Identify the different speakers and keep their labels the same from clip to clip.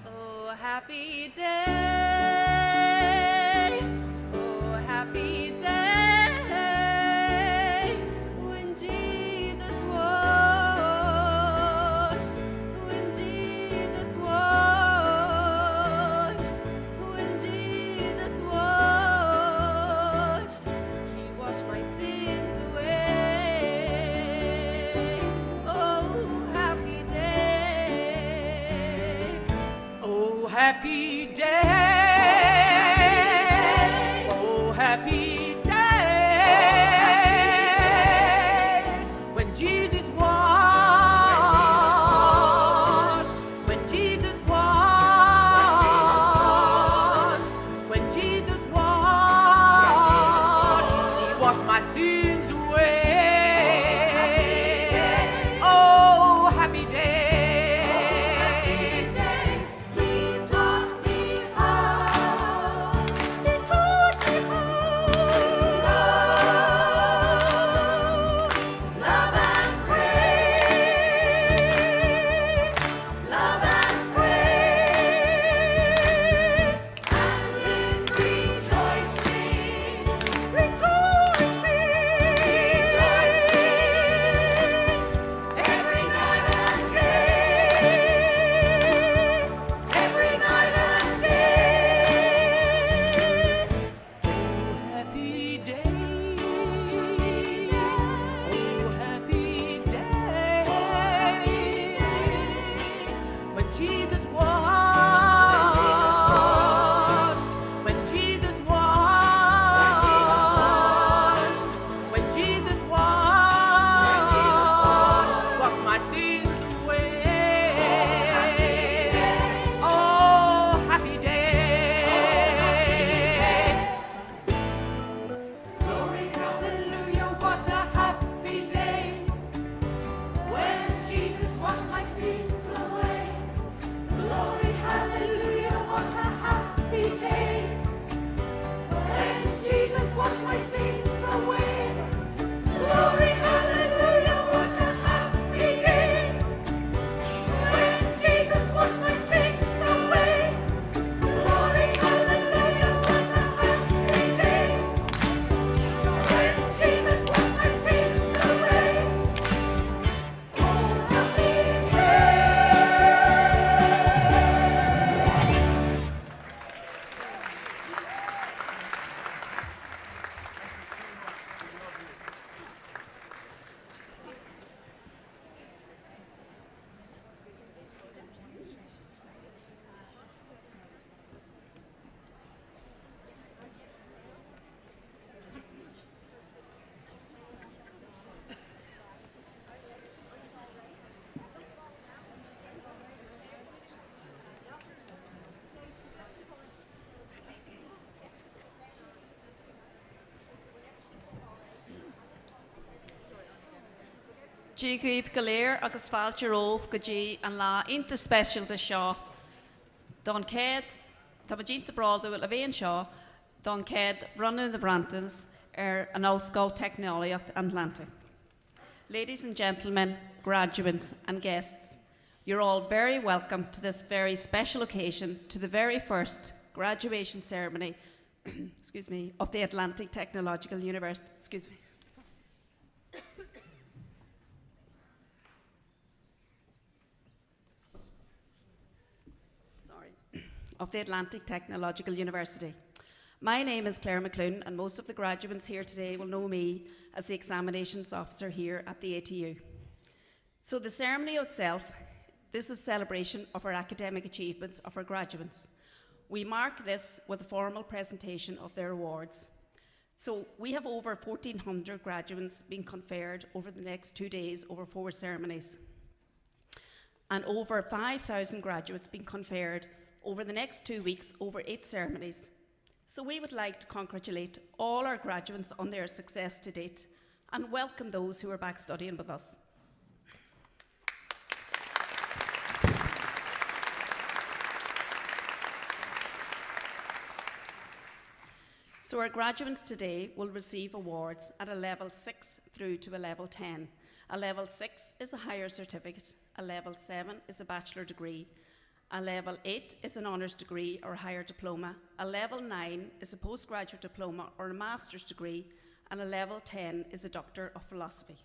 Speaker 1: Oh, happy day. Oh, happy day. When Jesus washed. When Jesus washed. When Jesus washed. He washed my sins away. Oh, happy day.
Speaker 2: Oh, happy day. Oh, happy day. When Jesus washed. When Jesus washed. When Jesus washed. He washed my sins away. Oh, happy day.
Speaker 3: Dígh go léir agus fáilte rómh go dtí an lá inta speisialta seo. Don céad, tá dínta bráda bhfuil a bhéon seo, don céad running the Brantons an Ulscoil Technoliacht Atlanta. Ladies and gentlemen, graduates and guests, you're all very welcome to this very special occasion, to the very first graduation ceremony excuse me, of the Atlantic Technological University. Excuse me. Of the Atlantic Technological University. My name is Claire McClune, and most of the graduates here today will know me as the examinations officer here at the ATU. So the ceremony itself, this is a celebration of our academic achievements of our graduates. We mark this with a formal presentation of their awards. So we have over 1,400 graduates being conferred over the next 2 days over 4 ceremonies. and over 5,000 graduates being conferred over the next 2 weeks over 8 ceremonies. So we would like to congratulate all our graduates on their success to date and welcome those who are back studying with us. So our graduates today will receive awards at a level 6 through to a level 10. A level 6 is a higher certificate, a level 7 is a bachelor degree, a level 8 is an honours degree or a higher diploma, a level 9 is a postgraduate diploma or a master's degree, and a level 10 is a Doctor of Philosophy.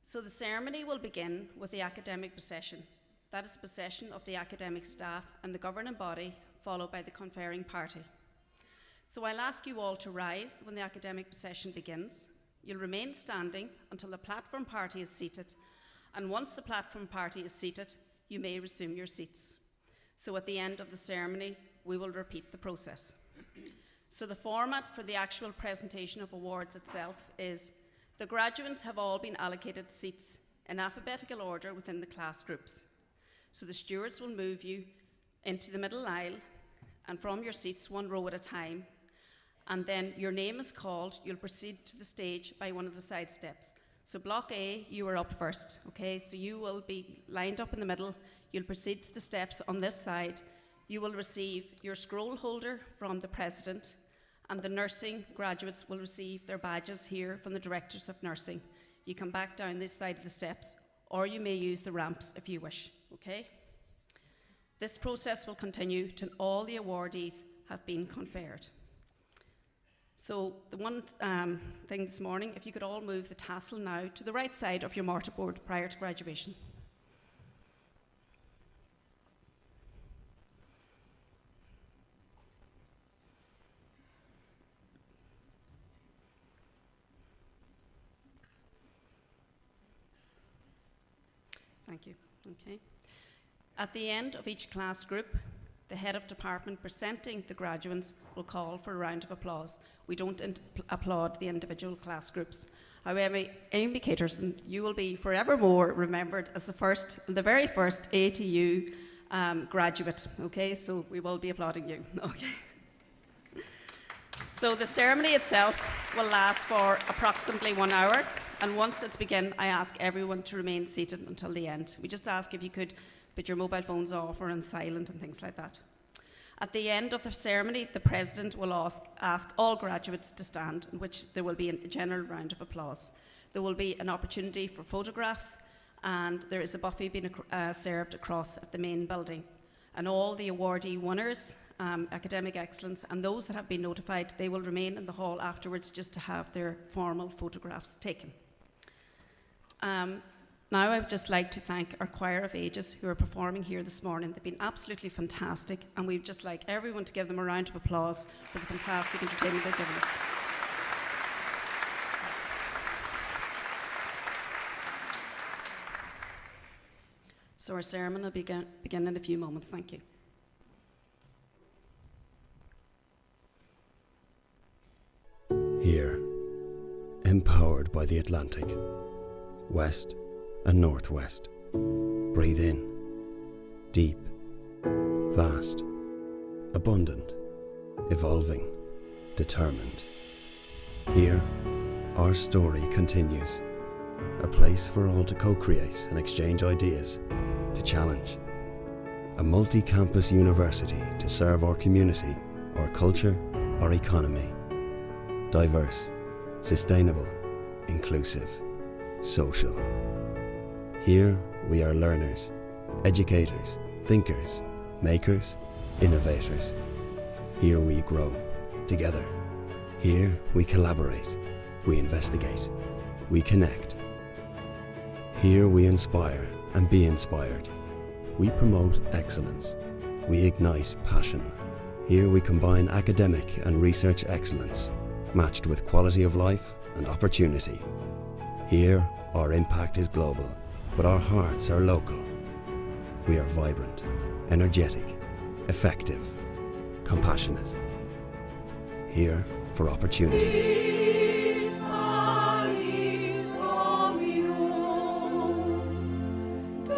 Speaker 3: So the ceremony will begin with the academic procession. That is a procession of the academic staff and the governing body, followed by the conferring party. So I'll ask you all to rise when the academic procession begins. You'll remain standing until the platform party is seated, and once the platform party is seated, you may resume your seats. So at the end of the ceremony, we will repeat the process. So the format for the actual presentation of awards itself is the graduates have all been allocated seats in alphabetical order within the class groups. So the stewards will move you into the middle aisle and from your seats 1 row at a time, and then your name is called. You'll proceed to the stage by one of the side steps. So block A, you are up first, okay? So you will be lined up in the middle. You'll proceed to the steps on this side. You will receive your scroll holder from the president, and the nursing graduates will receive their badges here from the directors of nursing. You come back down this side of the steps, or you may use the ramps if you wish, okay? This process will continue till all the awardees have been conferred. So the one thing this morning, if you could all move the tassel now to the right side of your mortarboard prior to graduation. Thank you. Okay. At the end of each class group, the head of department presenting the graduates will call for a round of applause. We don't applaud the individual class groups. However, Amy Caterson, you will be forevermore remembered as the very first ATU graduate. Okay, so we will be applauding you. Okay. So the ceremony itself will last for approximately 1 hour, and once it's begun, I ask everyone to remain seated until the end. We just ask if you could put your mobile phones off or on silent and things like that. At the end of the ceremony, the president will ask all graduates to stand, in which there will be a general round of applause. There will be an opportunity for photographs, and there is a buffet being served across at the main building. And all the awardee winners, academic excellence, and those that have been notified, they will remain in the hall afterwards just to have their formal photographs taken. Now I would just like to thank our choir of ages who are performing here this morning. They've been absolutely fantastic, and we'd just like everyone to give them a round of applause for the fantastic entertainment they've given us. So our ceremony will begin in a few moments. Thank you.
Speaker 4: Here, empowered by the Atlantic, west and northwest, breathe in, deep, vast, abundant, evolving, determined. Here, our story continues, a place for all to co-create and exchange ideas, to challenge. A multi-campus university to serve our community, our culture, our economy. Diverse, sustainable, inclusive, social. Here we are learners, educators, thinkers, makers, innovators. Here we grow, together. Here we collaborate, we investigate, we connect. Here we inspire and be inspired. We promote excellence. We ignite passion. Here we combine academic and research excellence, matched with quality of life and opportunity. Here, our impact is global, but our hearts are local. We are vibrant, energetic, effective, compassionate. Here for opportunity.
Speaker 1: Do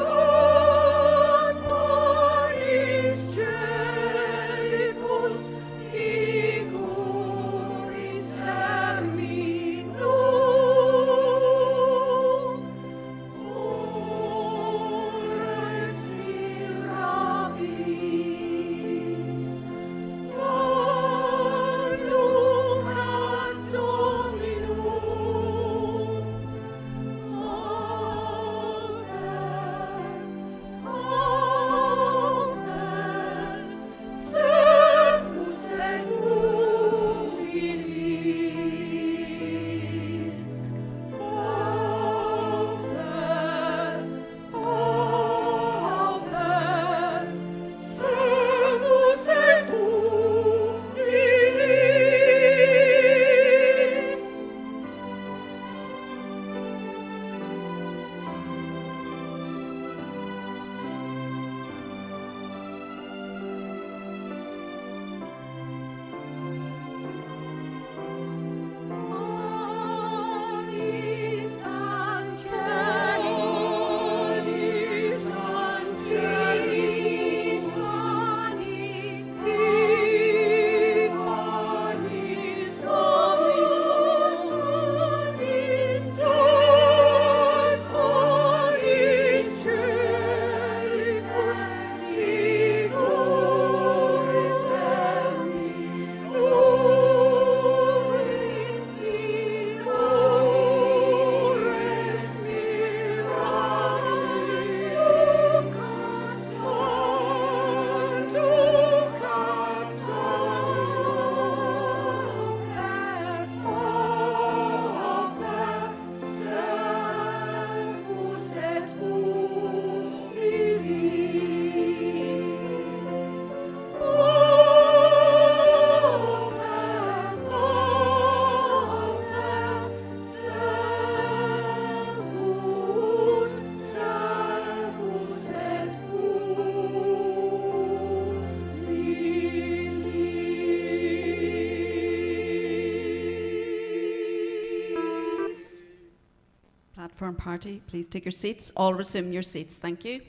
Speaker 3: platform party. Please take your seats. All resume your seats. Thank you.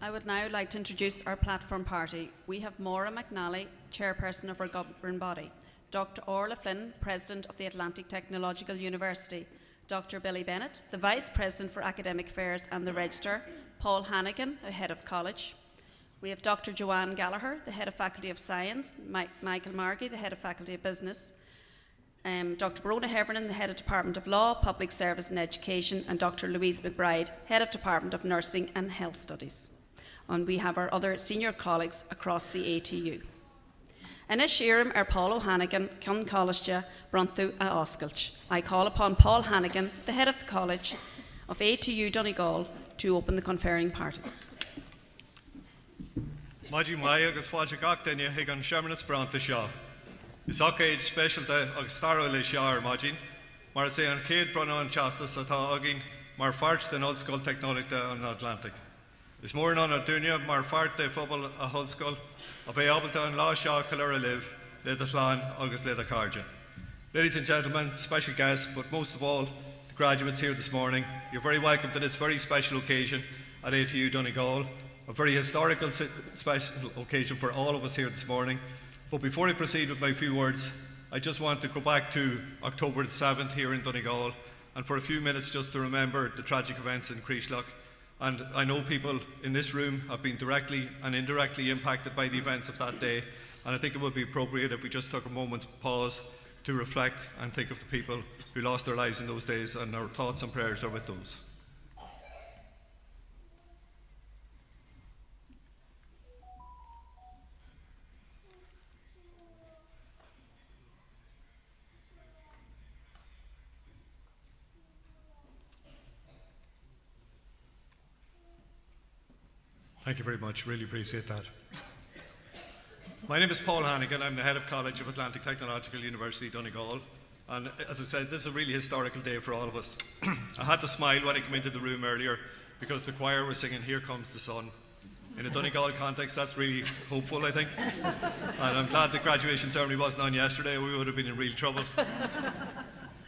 Speaker 3: I would now like to introduce our platform party. We have Maura McNally, chairperson of our governing body, Dr. Orla Flynn, president of the Atlantic Technological University, Dr. Billy Bennett, the vice president for academic affairs and the registrar, Paul Hannigan, the head of college. We have Dr. Joanne Gallagher, the head of faculty of science, Michael Margie, the head of faculty of business, Dr. Brona Heffernan, the head of department of law, public service and education, and Dr. Louise McBride, head of department of nursing and health studies. And we have our other senior colleagues across the ATU. Inis Sheeram Paul O'Hannigan, Cun College, Brunthu and Osculch. I call upon Paul Hannigan, the head of the College of ATU Donegal, to open the conferring party.
Speaker 5: Maji mai agus fáilte gach daine ag an seamarnas branta seo. Is ag specialta agus starra le seaar Majin, mar sé an chéad brana an teastas atá agin mar fart den Ollscoil Technoliachta an Atlantic. Is mór an a duine mar fart de phobal a Ollscoil a bheith abalta an lá seo chalair a live, le a slán agus le a cardia. Ladies and gentlemen, special guests, but most of all, the graduates here this morning, you're very welcome to this very special occasion at ATU Donegal, a very historical special occasion for all of us here this morning. But before I proceed with my few words, I just want to go back to October the 7th here in Donegal, and for a few minutes just to remember the tragic events in Creeshlock. And I know people in this room have been directly and indirectly impacted by the events of that day, and I think it would be appropriate if we just took a moment's pause to reflect and think of the people who lost their lives in those days, and our thoughts and prayers are with those. Thank you very much, really appreciate that. My name is Paul Hannigan, I'm the head of College of Atlantic Technological University, Donegal, and as I said, this is a really historical day for all of us. I had to smile when I came into the room earlier because the choir was singing "Here Comes the Sun." In a Donegal context, that's really hopeful, I think. And I'm glad the graduation ceremony wasn't on yesterday, we would have been in real trouble.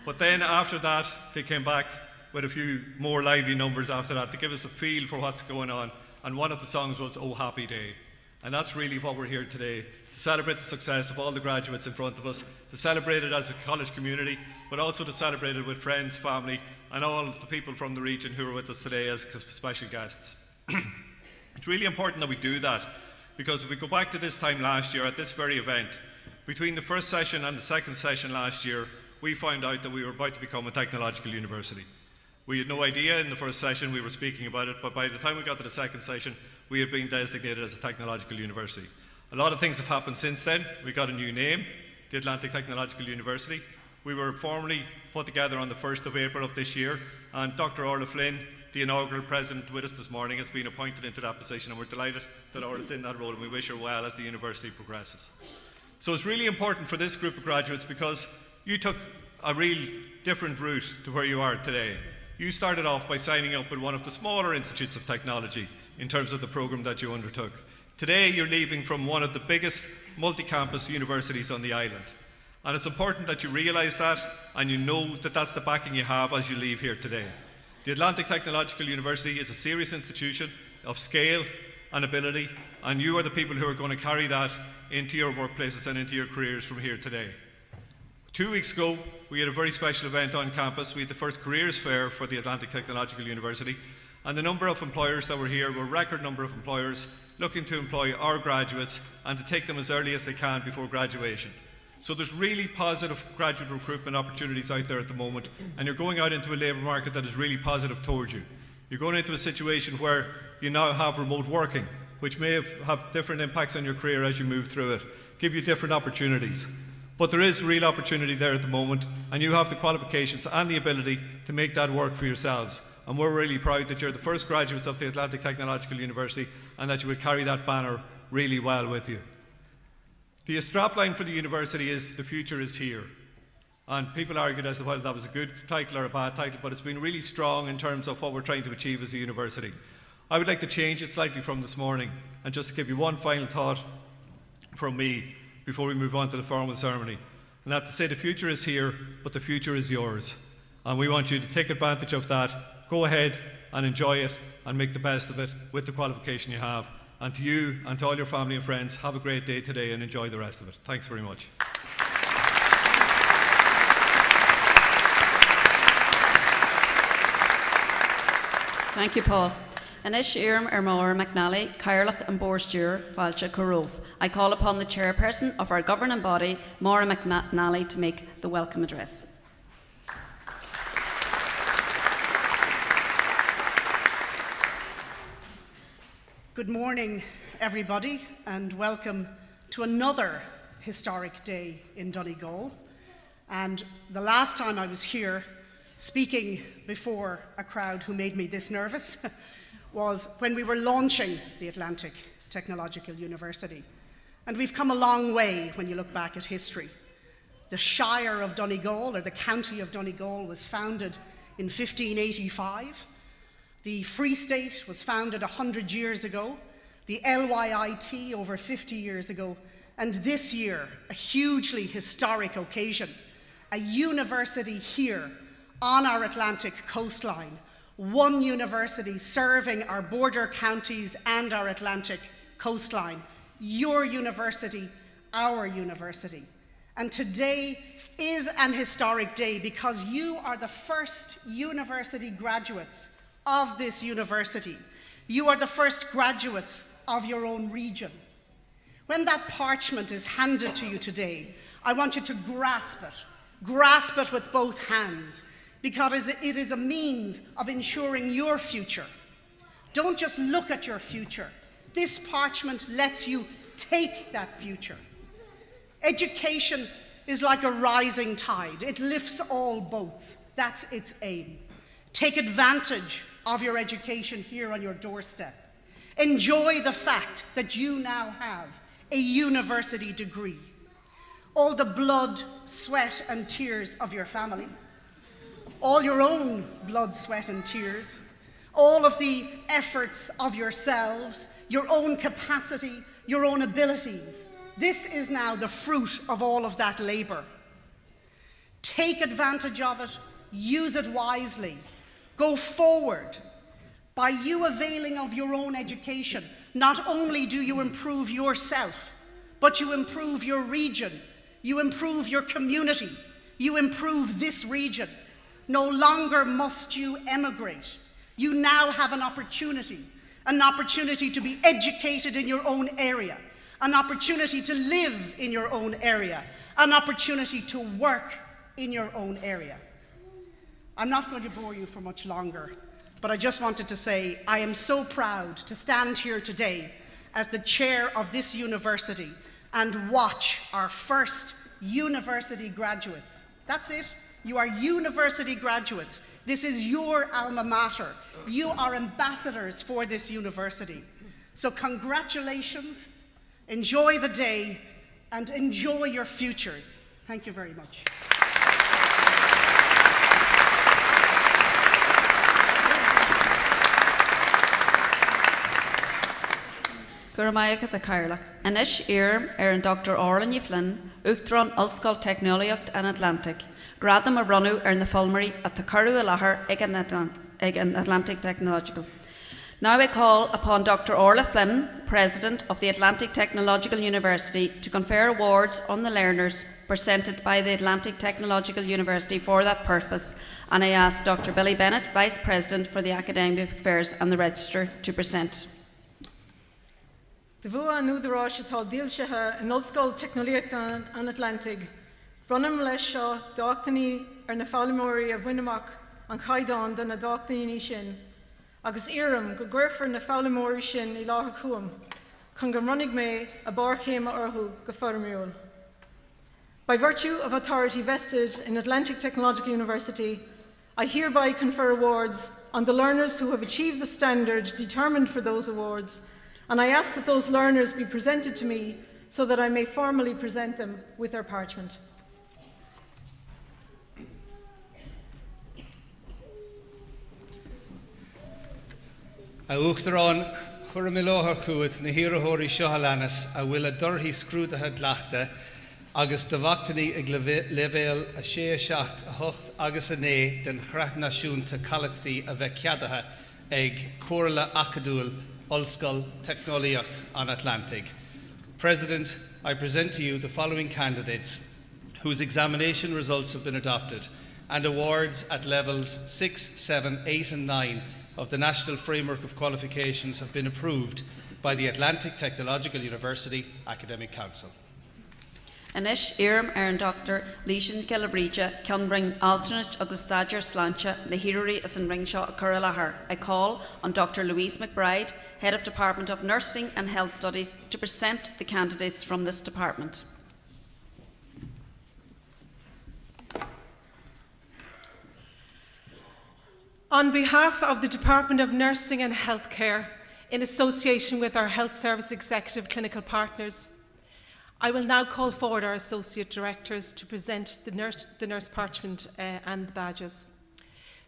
Speaker 5: But then after that, they came back with a few more lively numbers after that to give us a feel for what's going on. And one of the songs was "Oh Happy Day." And that's really what we're here today, to celebrate the success of all the graduates in front of us, to celebrate it as a college community, but also to celebrate it with friends, family, and all the people from the region who are with us today as special guests. It's really important that we do that, because if we go back to this time last year at this very event, between the first session and the second session last year, we found out that we were about to become a technological university. We had no idea in the first session we were speaking about it, but by the time we got to the second session, we had been designated as a technological university. A lot of things have happened since then. We got a new name, the Atlantic Technological University. We were formally put together on the 1st of April of this year, and Dr. Orla Flynn, the inaugural president with us this morning, has been appointed into that position, and we're delighted that Orla's in that role, and we wish her well as the university progresses. So it's really important for this group of graduates because you took a real different route to where you are today. You started off by signing up with one of the smaller institutes of technology in terms of the programme that you undertook. Today you're leaving from one of the biggest multi-campus universities on the island. And it's important that you realise that and you know that that's the backing you have as you leave here today. The Atlantic Technological University is a serious institution of scale and ability, and you are the people who are going to carry that into your workplaces and into your careers from here today. 2 weeks ago, we had a very special event on campus. We had the first careers fair for the Atlantic Technological University, and the number of employers that were here were a record number of employers looking to employ our graduates and to take them as early as they can before graduation. So there's really positive graduate recruitment opportunities out there at the moment, and you're going out into a labour market that is really positive towards you. You're going into a situation where you now have remote working, which may have different impacts on your career as you move through it, give you different opportunities. But there is real opportunity there at the moment, and you have the qualifications and the ability to make that work for yourselves. And we're really proud that you're the first graduates of the Atlantic Technological University and that you will carry that banner really well with you. The strapline for the university is "The future is here." And people argued as to whether that was a good title or a bad title, but it's been really strong in terms of what we're trying to achieve as a university. I would like to change it slightly from this morning, and just to give you one final thought from me before we move on to the formal ceremony. and that to say the future is here, but the future is yours. And we want you to take advantage of that. Go ahead and enjoy it and make the best of it with the qualification you have. And to you and to all your family and friends, have a great day today and enjoy the rest of it. Thanks very much.
Speaker 3: Thank you, Paul. Anish Iram Ermor McNally, Cairlach and Borstur, Falcha Corov. I call upon the chairperson of our governing body, Maura McNally, to make the welcome address.
Speaker 6: Good morning, everybody, and welcome to another historic day in Donegal. And the last time I was here speaking before a crowd who made me this nervous was when we were launching the Atlantic Technological University. And we've come a long way when you look back at history. The Shire of Donegal, or the County of Donegal, was founded in 1585. The Free State was founded 100 years ago. The LYIT over 50 years ago. And this year, a hugely historic occasion, a university here on our Atlantic coastline, one university serving our border counties and our Atlantic coastline. Your university, our university. And today is an historic day because you are the first university graduates of this university. You are the first graduates of your own region. When that parchment is handed to you today, I want you to grasp it with both hands, because it is a means of ensuring your future. Don't just look at your future. This parchment lets you take that future. Education is like a rising tide. It lifts all boats. That's its aim. Take advantage of your education here on your doorstep. Enjoy the fact that you now have a university degree. All the blood, sweat, and tears of your family, all your own blood, sweat, and tears, all of the efforts of yourselves, your own capacity, your own abilities. This is now the fruit of all of that labor. Take advantage of it, use it wisely, go forward. By you availing of your own education, not only do you improve yourself, but you improve your region, you improve your community, you improve this region. No longer must you emigrate. You now have an opportunity to be educated in your own area, an opportunity to live in your own area, an opportunity to work in your own area. I'm not going to bore you for much longer, but I just wanted to say I am so proud to stand here today as the chair of this university and watch our first university graduates. That's it. You are university graduates. This is your alma mater. You are ambassadors for this university. So congratulations, enjoy the day, and enjoy your futures. Thank you very much.
Speaker 3: Guramayacha the Cairlach. Anish Iram an Dr. Orlan Flynn, Uchtron Ulskol Technologiacht and Atlantic. Gradam a runnu the Fulmery at the Curru Alahar Egan Atlantic Technological. Now I call upon Dr. Orla Flynn, President of the Atlantic Technological University, to confer awards on the learners presented by the Atlantic Technological University for that purpose, and I ask Dr. Billy Bennett, Vice President for the Academic Affairs and the Register, to present.
Speaker 7: De bhua an údarás atá díolsithe in Ulscoil Technoliacht an Atlantic, brunam leis seo doachtaní na fáilimóirí a bhain an chaighdeán den na doachtaní sin, agus iarm go gcuirfear na fáilimóirí sin I láthair chuam, chun go runnig mé a barchéima orthu go formiúil. By virtue of authority vested in Atlantic Technological University, I hereby confer awards on the learners who have achieved the standard determined for those awards, and I ask that those learners be presented to me so that I may formally present them with their parchment.
Speaker 8: A uachtarán chur mé láthair chuaid na hiarrthóirí seo a leannas a bhfuil a dorthaí scrútathe dleachta agus do bhachtaní ag levéal a 6 a hocht agus a né den chreach náisiúnta callachtaí a bheith ceadatha ag Comhairle Acadúil Ollscoil Technoliacht an Atlantic. President, I present to you the following candidates whose examination results have been adopted and awards at levels 6, 7, 8 and 9 of the National Framework of Qualifications have been approved by the Atlantic Technological University Academic Council.
Speaker 3: Anish Iram an Dr. Leishan Calabrija, Conferring alternate agus stagiair slancha na hiúirí as an ringshaw a Curralahar. I call on Dr. Louise McBride, Head of Department of Nursing and Health Studies, to present the candidates from this department.
Speaker 9: On behalf of the Department of Nursing and Healthcare, in association with our Health Service Executive Clinical Partners, I will now call forward our Associate Directors to present the nurse parchment and the badges.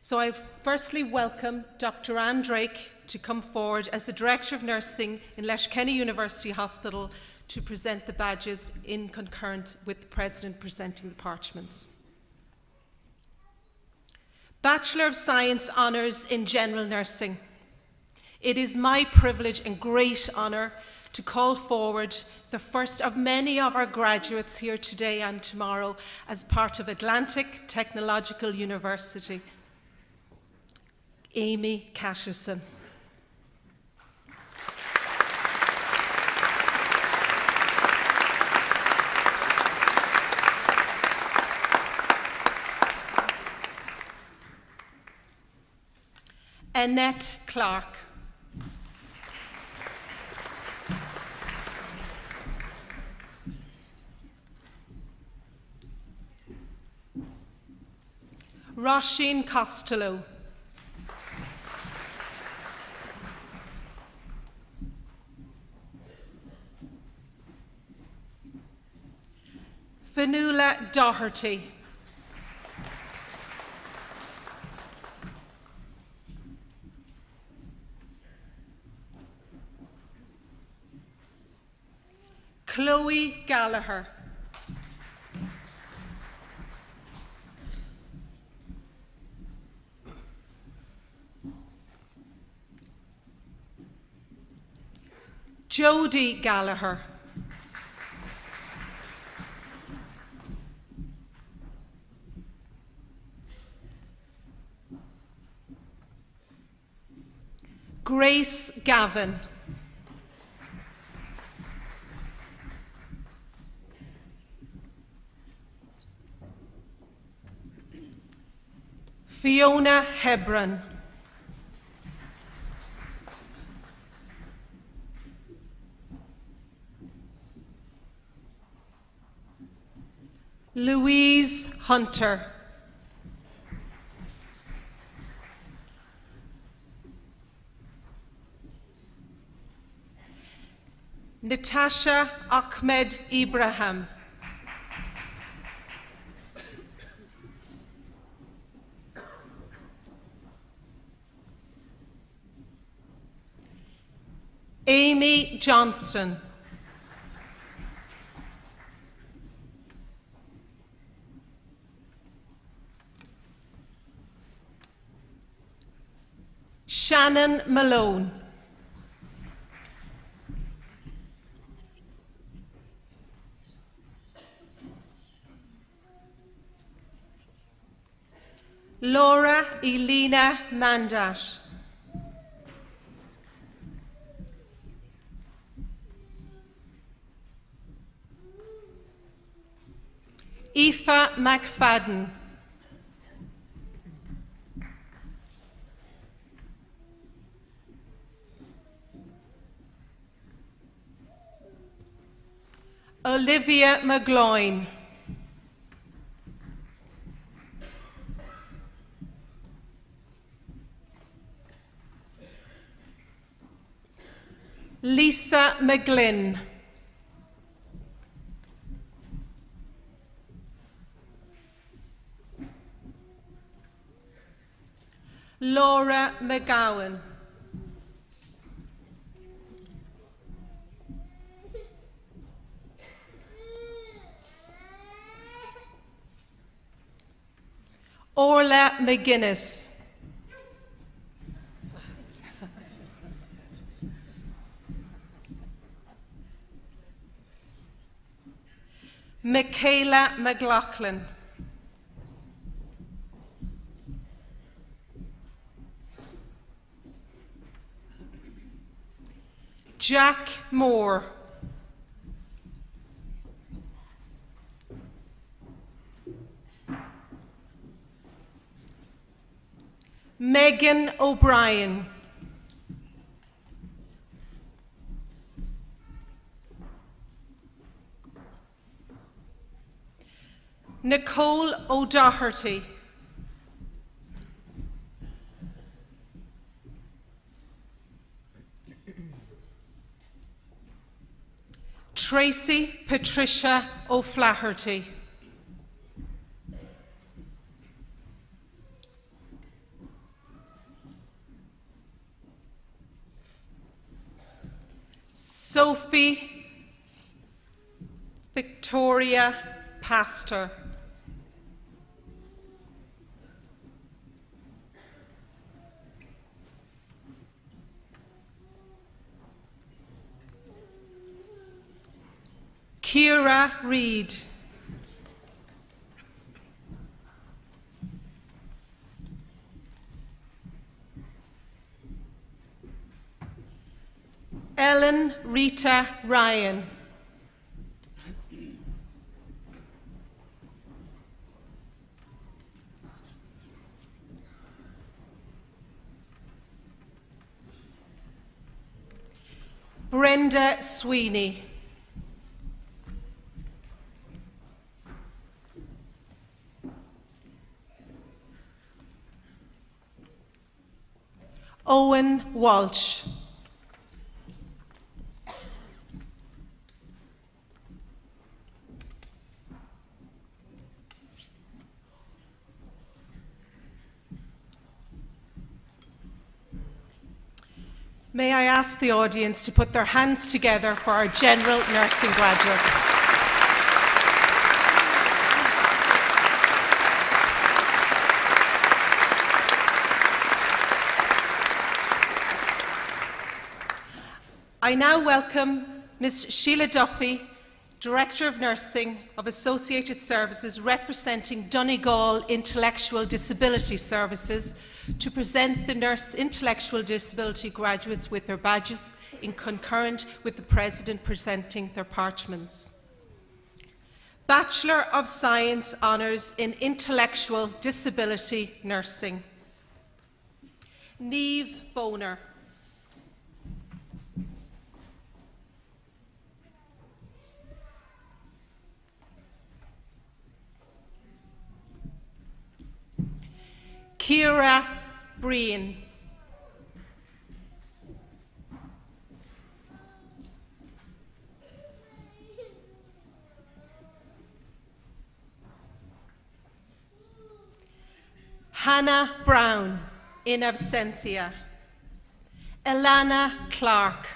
Speaker 9: So I firstly welcome Dr. Anne Drake to come forward as the Director of Nursing in Leshenkenny University Hospital to present the badges in concurrent with the President presenting the parchments. Bachelor of Science Honours in General Nursing. It is my privilege and great honour to call forward the first of many of our graduates here today and tomorrow as part of Atlantic Technological University, Amy Casherson. Annette Clark. Roisin Costello. Fionnuala Doherty. Chloe Gallagher. Jodie Gallagher. Grace Gavin. Fiona Hebron. Louise Hunter. Natasha Ahmed Ibrahim. Amy Johnston. Shannon Malone. Laura Elena Mandash. Aoife McFadden. Olivia McGloin. Lisa McGlynn. Laura McGowan. Orla McGuinness. Michaela McLaughlin. Jack Moore. Megan O'Brien. Nicole O'Doherty. Tracy Patricia O'Flaherty. Sophie Victoria Pastor. Kira Reid. Ellen Rita Ryan. Brenda Sweeney. Owen Walsh. May I ask the audience to put their hands together for our general nursing graduates. I now welcome Ms. Sheila Duffy, Director of Nursing of Associated Services representing Donegal Intellectual Disability Services, to present the Nurse Intellectual Disability graduates with their badges in concurrent with the President presenting their parchments. Bachelor of Science Honours in Intellectual Disability Nursing. Niamh Boner. Ciara Breen. Hannah Brown, in absentia. Elana Clark.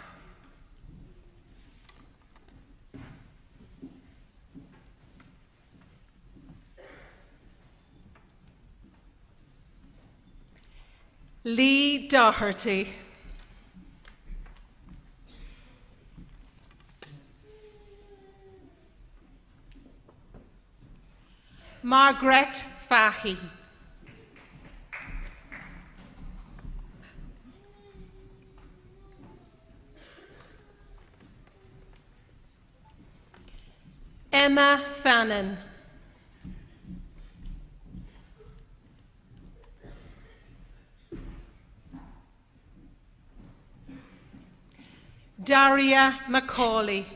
Speaker 9: Lee Doherty. Margaret Fahy. Emma Fannin. Daria Macaulay.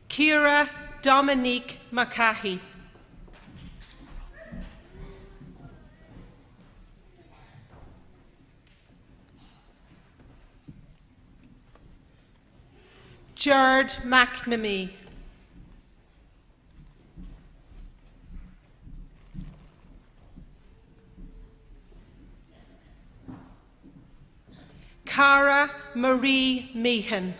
Speaker 9: Ciara Dominique McCahey. Jared McNamee. Cara Marie Meehan.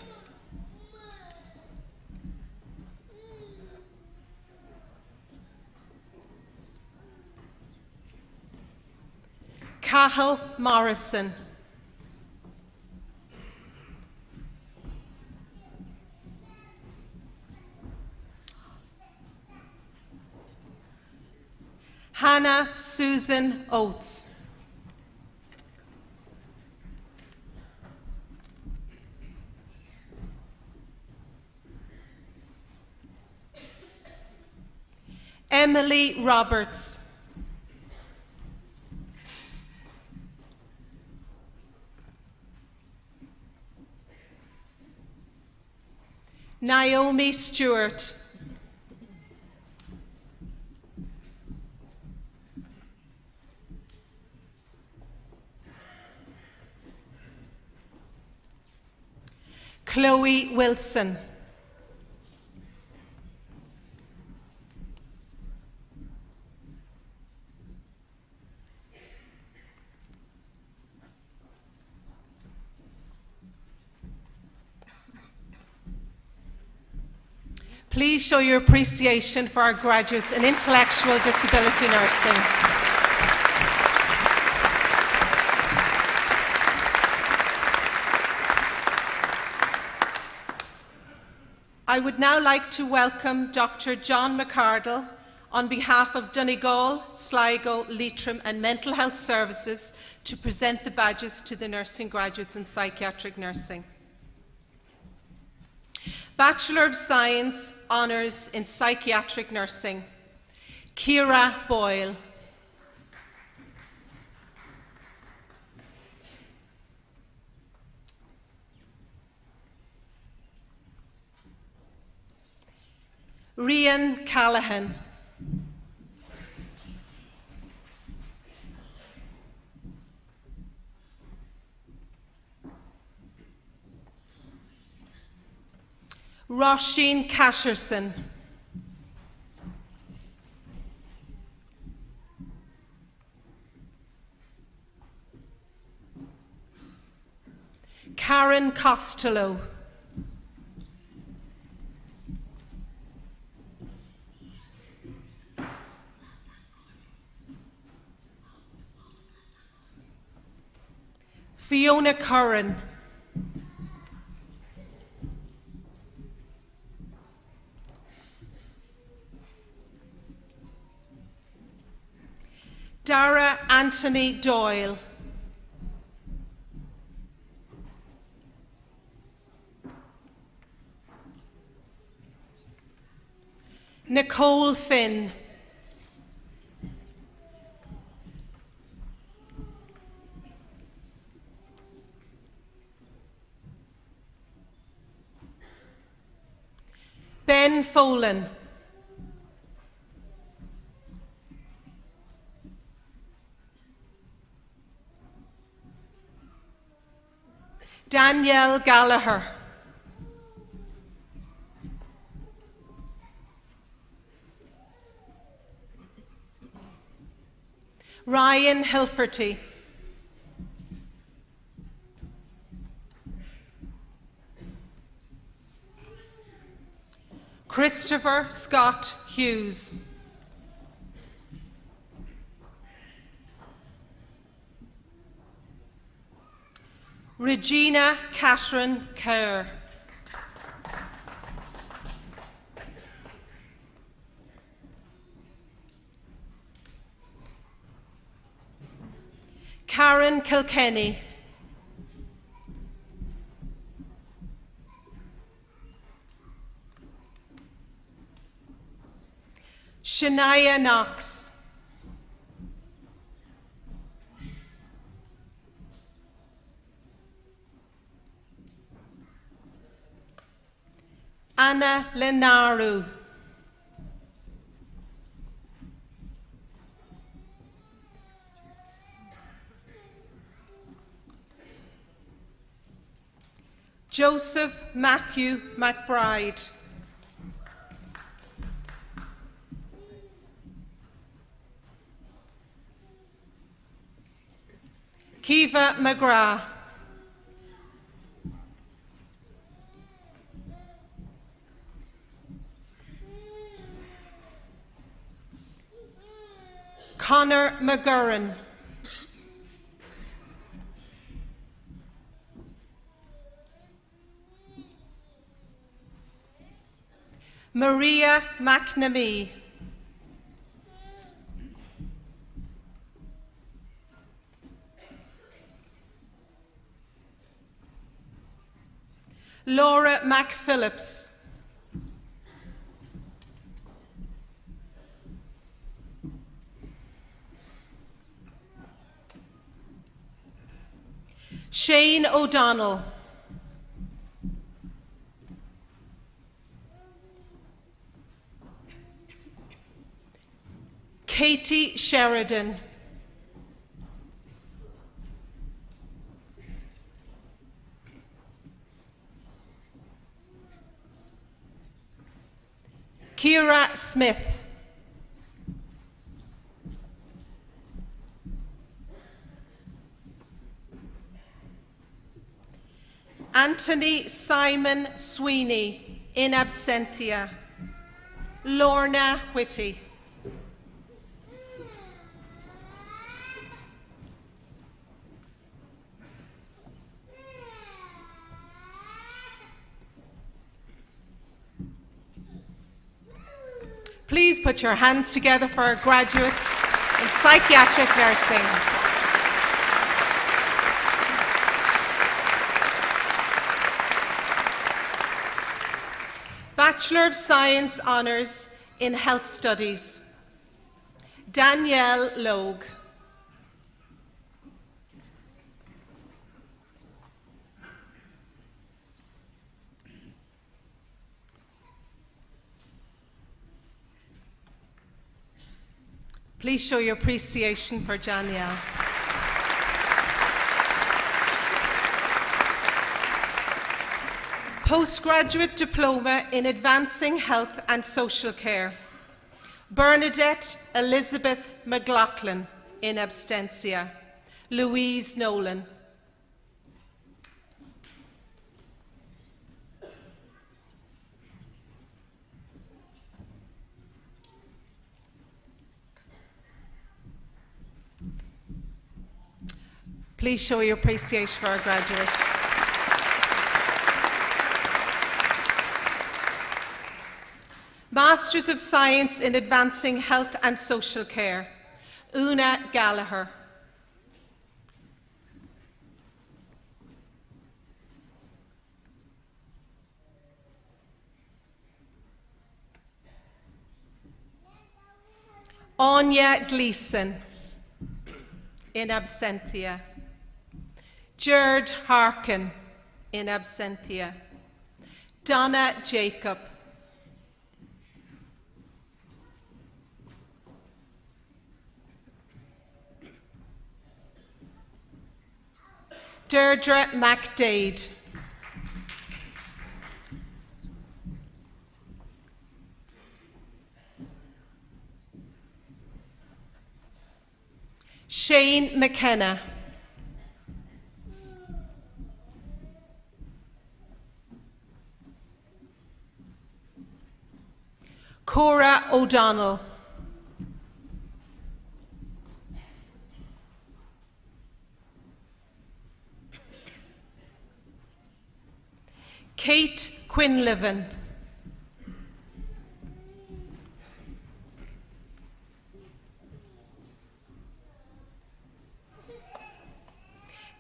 Speaker 9: Cahill Morrison. Hannah Susan Oates. Emily Roberts. Naomi Stewart. Chloe Wilson. Please show your appreciation for our graduates in intellectual disability nursing. I would now like to welcome Dr. John McCardle on behalf of Donegal, Sligo, Leitrim and Mental Health Services to present the badges to the nursing graduates in psychiatric nursing. Bachelor of Science, Honours in Psychiatric Nursing, Ciara Boyle. Rian Callahan. Roisin Casherson. Karen Costello. Fiona Curran. Dara Anthony Doyle. Nicole Finn. Ben Folan. Danielle Gallagher. Ryan Hilferty. Christopher Scott Hughes. Regina Catherine Kerr. Karen Kilkenny. Shania Knox. Anna Lenaru. Joseph Matthew McBride. Kiva McGrath. Connor McGurran. Maria McNamee. Laura McPhillips. Shane O'Donnell. Katie Sheridan. Kira Smith. Anthony Simon Sweeney, in absentia. Lorna Whitty. Please put your hands together for our graduates in psychiatric nursing. Bachelor of Science Honours in Health Studies, Danielle Logue. Please show your appreciation for Danielle. Postgraduate Diploma in Advancing Health and Social Care, Bernadette Elizabeth McLaughlin, in absentia. Louise Nolan. Please show your appreciation for our graduate. Masters of Science in Advancing Health and Social Care, Una Gallagher. Anya Gleeson, in absentia. Gerd Harkin, in absentia. Donna Jacob. Deirdre MacDade. Shane McKenna. Cora O'Donnell. Kate Quinlivan.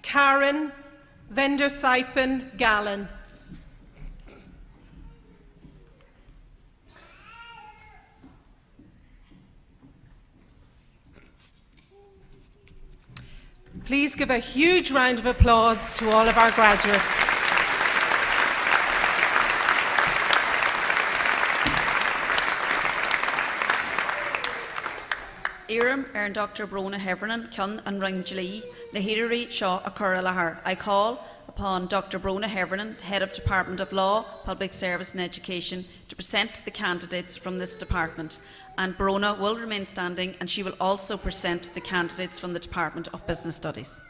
Speaker 9: Karen Venderseipen Gallen. Please give a huge round of applause to all of our graduates.
Speaker 3: Iram and Dr. Brona Heffernan, Kun and Ringjali, the Hirari Shaw Akuralahar. I call upon Dr. Brona Heffernan, Head of Department of Law, Public Service and Education, to present the candidates from this department. And Brona will remain standing, and she will also present the candidates from the Department of Business Studies.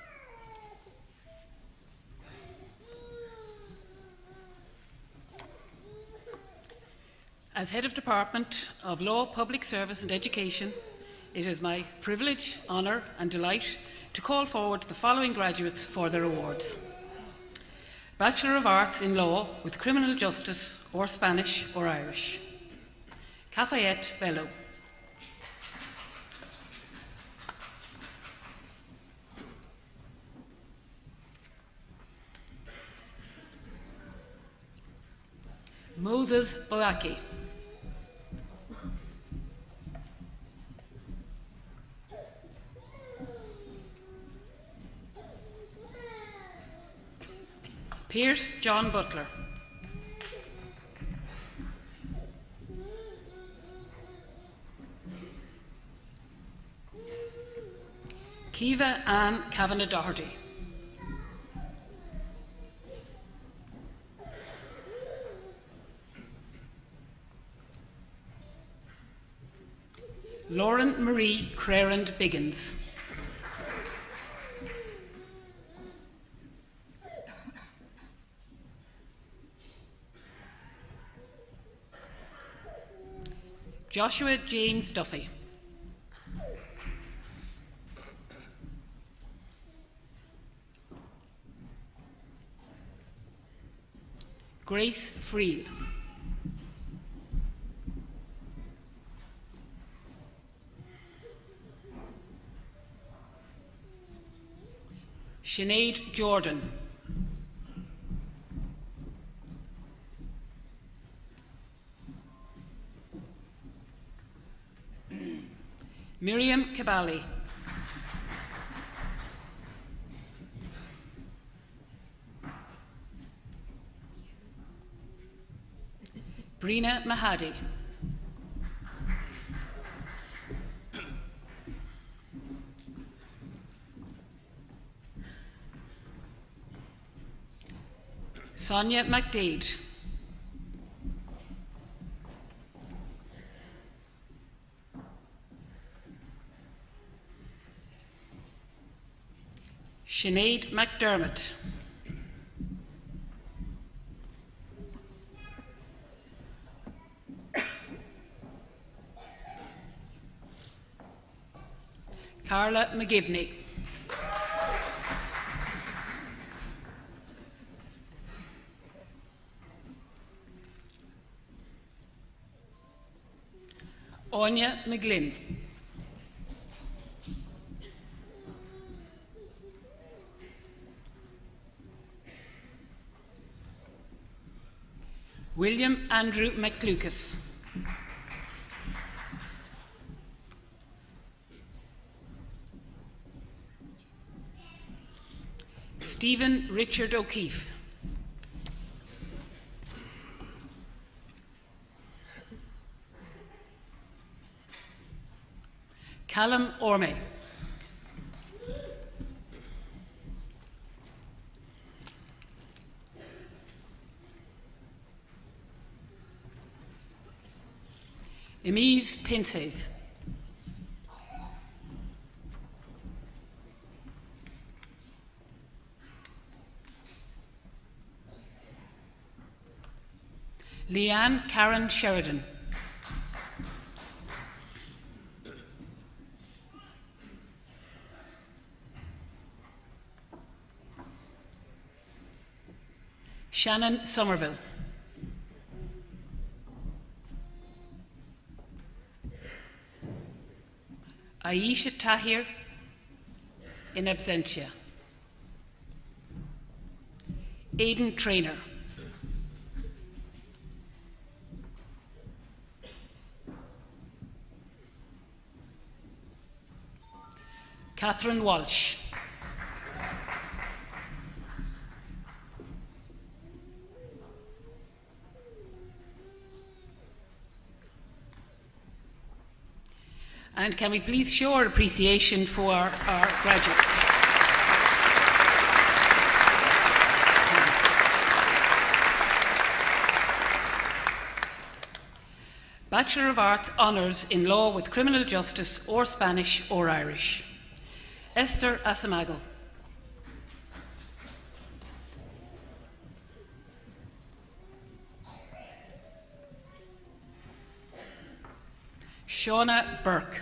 Speaker 10: As Head of Department of Law, Public Service and Education, it is my privilege, honour and delight to call forward the following graduates for their awards. Bachelor of Arts in Law with Criminal Justice or Spanish or Irish. Cafayette Bello. Moses Boaki. Pierce John Butler. Kiva Ann Kavanagh Doherty. Lauren Marie Crerand Biggins. Joshua James Duffy. Grace Freel. Sinead Jordan. Miriam Kabali. Brina Mahadi. Sonia McDade. Sinead McDermott. Carla McGibney. Anya McGlynn. William Andrew McLucas. Stephen Richard O'Keefe. Callum Orme. Emise Pinces. Leanne Karen Sheridan. Shannon Somerville. Aisha Tahir in absentia. Aidan Traynor. Catherine Walsh. And can we please show our appreciation for our graduates? Bachelor of Arts Honours in Law with Criminal Justice or Spanish or Irish. Esther Asamago. Shauna Burke.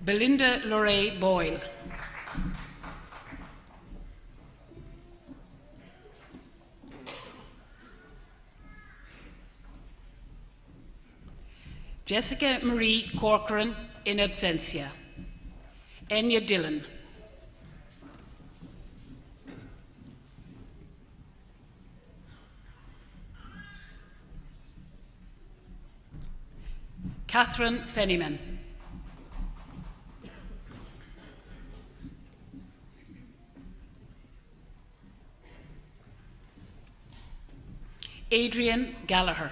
Speaker 10: Belinda Lorraine Boyle. Jessica Marie Corcoran in absentia. Enya Dillon. Catherine Fennyman. Adrian Gallagher.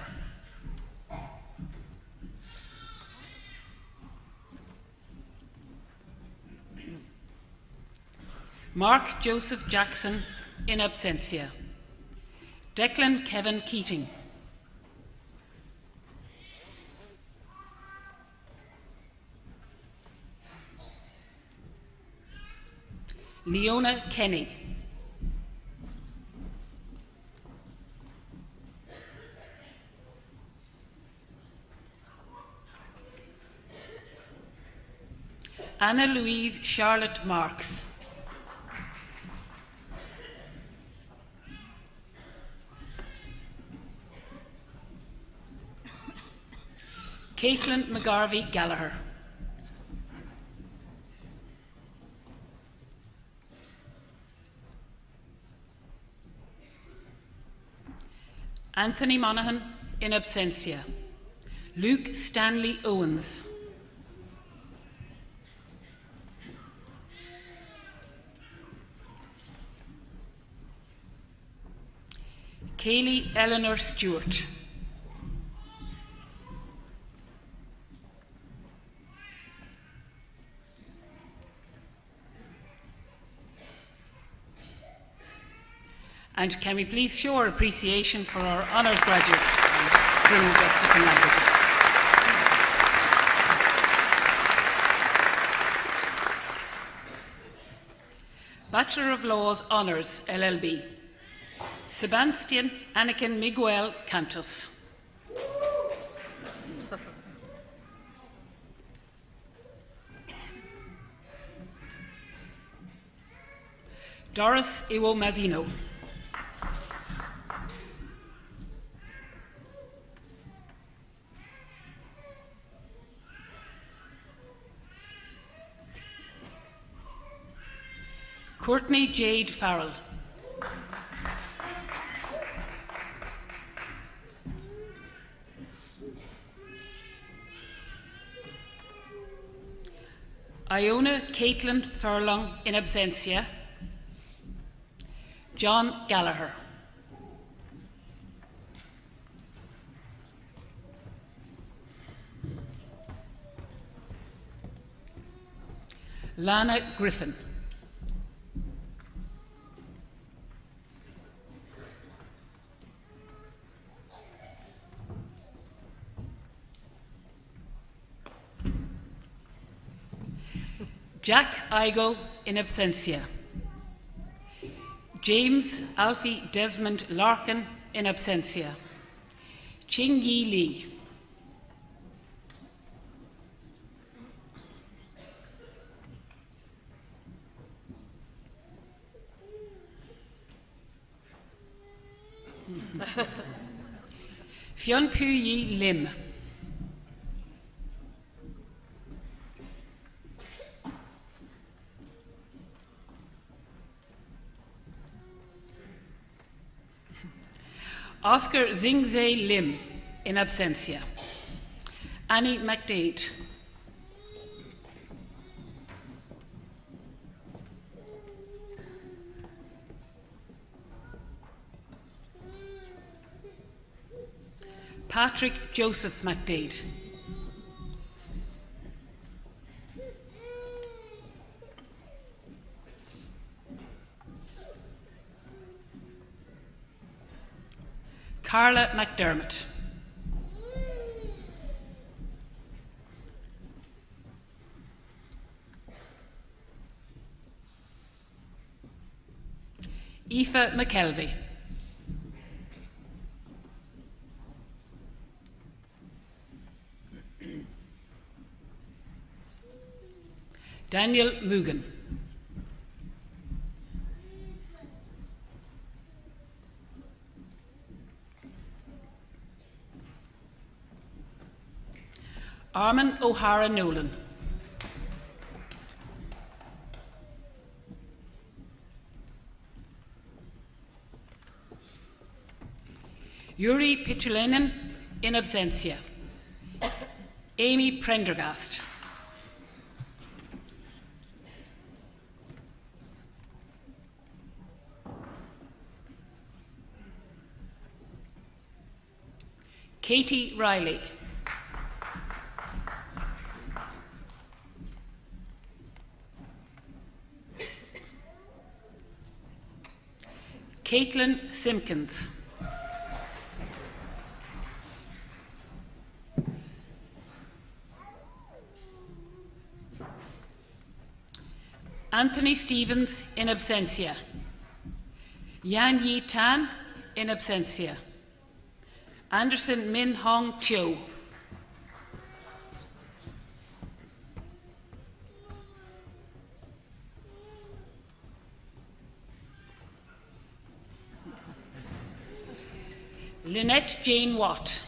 Speaker 10: Mark Joseph Jackson in absentia. Declan Kevin Keating. Leona Kenny. Anna Louise Charlotte Marks. Caitlin McGarvey Gallagher. Anthony Monaghan in absentia. Luke Stanley Owens. Kaylee Eleanor Stewart. And can we please show our appreciation for our honours graduates in criminal justice and languages. Bachelor of Laws Honours, LLB. Sebastian Anakin Miguel Cantos. Doris Iwo Mazzino. Courtney Jade Farrell. Iona Caitlin Furlong in absentia. John Gallagher. Lana Griffin. Jack Igo in absentia. James Alfie Desmond Larkin in absentia. Ching Yi Lee. Fionn Pui Yi Lim. Oscar Zingze Lim in absentia. Annie McDade. Patrick Joseph McDade. Carla McDermott. Aoife McKelvey. Daniel Mugan. Armin O'Hara Nolan. Yuri Petrulainen in absentia. Amy Prendergast. Katie Riley. Caitlin Simpkins. Anthony Stevens in absentia. Yan Yi Tan in absentia. Anderson Min Hong Teo. Lynette Jane Watt.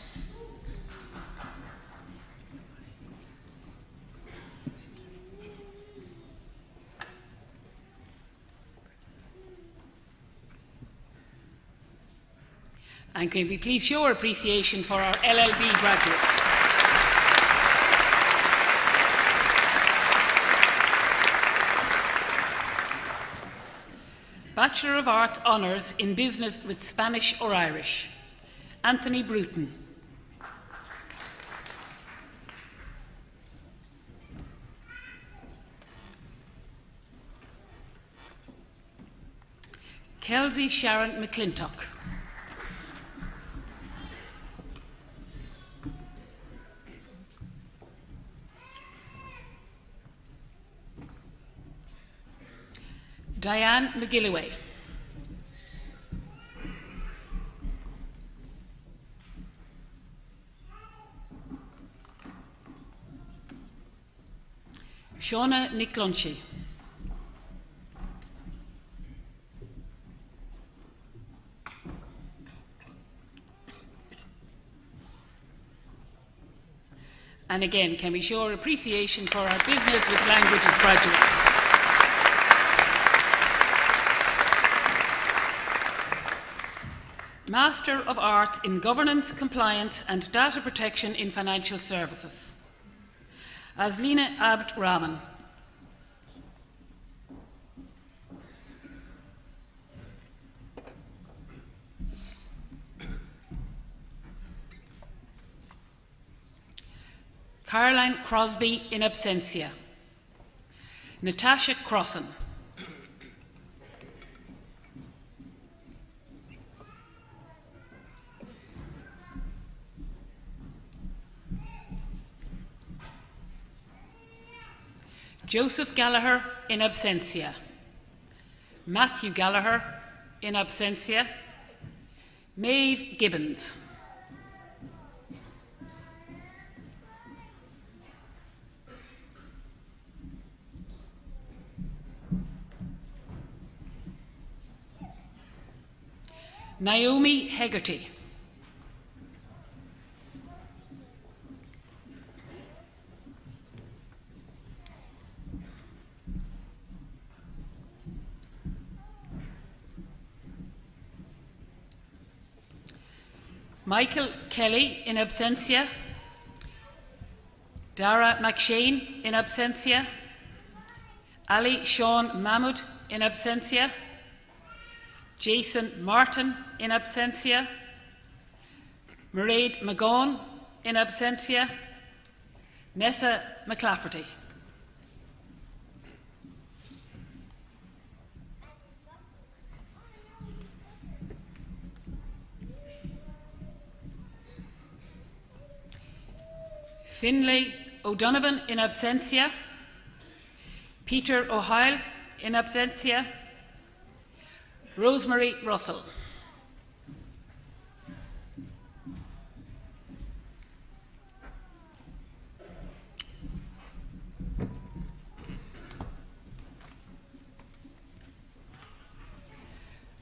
Speaker 10: And can we please show our appreciation for our LLB graduates? Bachelor of Arts Honours in Business with Spanish or Irish, Anthony Bruton. Kelsey Sharon McClintock. Diane McGilloway. Shauna Nicklunchi. And again, can we show our appreciation for our Business with Languages graduates? Master of Arts in Governance, Compliance and Data Protection in Financial Services, Azlina Abd Rahman. Caroline Crosby in absentia. Natasha Crossan. Joseph Gallagher in absentia. Matthew Gallagher in absentia. Maeve Gibbons. Naomi Hegarty. Michael Kelly in absentia. Dara McShane in absentia. Ali Sean Mahmood in absentia. Jason Martin in absentia. Mairead McGaughan in absentia. Nessa McClafferty. Finlay O'Donovan in absentia. Peter O'Heil in absentia. Rosemary Russell.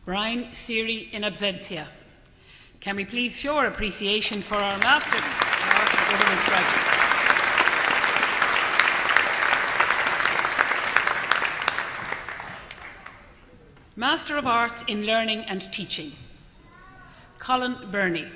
Speaker 10: Brian Seary in absentia. Can we please show our appreciation for our Masters of Arts and Governance graduates? Master of Arts in Learning and Teaching, Colin Burney.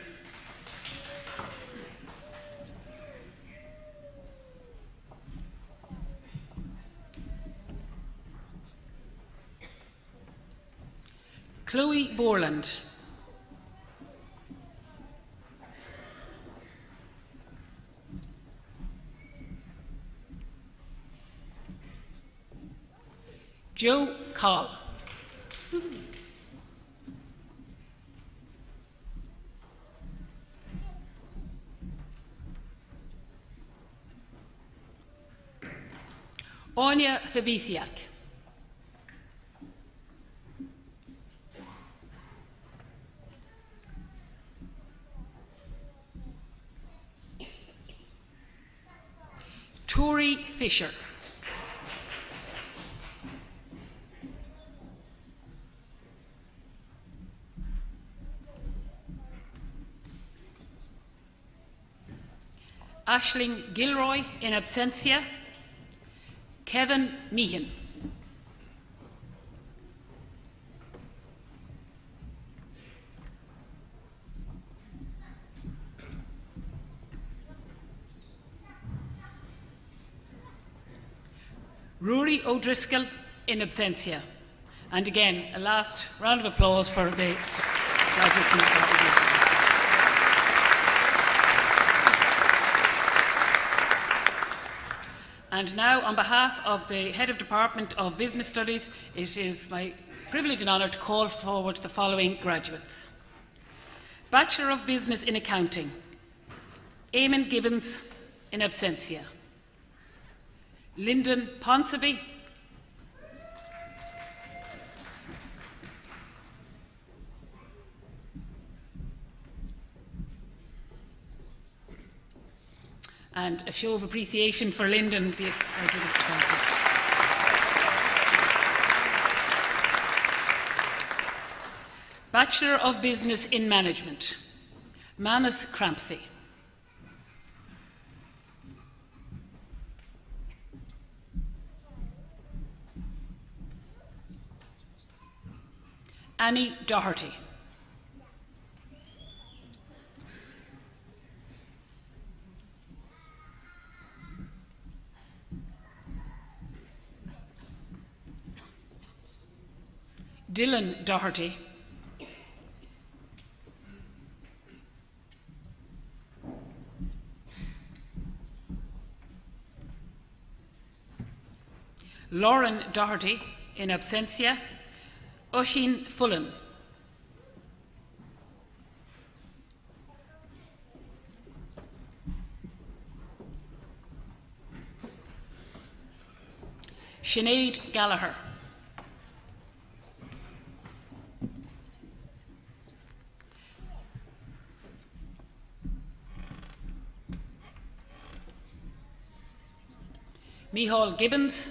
Speaker 10: Chloe Borland. Joe Coll. Anya Fabisiak. Tori Fisher. Aisling Gilroy in absentia. Kevin Meehan. Rory O'Driscoll in absentia. And again, a last round of applause for the graduates in the graduate. And now, on behalf of the Head of Department of Business Studies, it is my privilege and honour to call forward the following graduates. Bachelor of Business in Accounting, Eamon Gibbons in absentia. Lyndon Ponsonby. And a show of appreciation for Lyndon, the graduate accountant. Bachelor of Business in Management, Manus Crampsey. Annie Doherty. Dylan Doherty. Lauren Doherty in absentia. Oisin Fulham. Sinead Gallagher. Mihal Gibbons.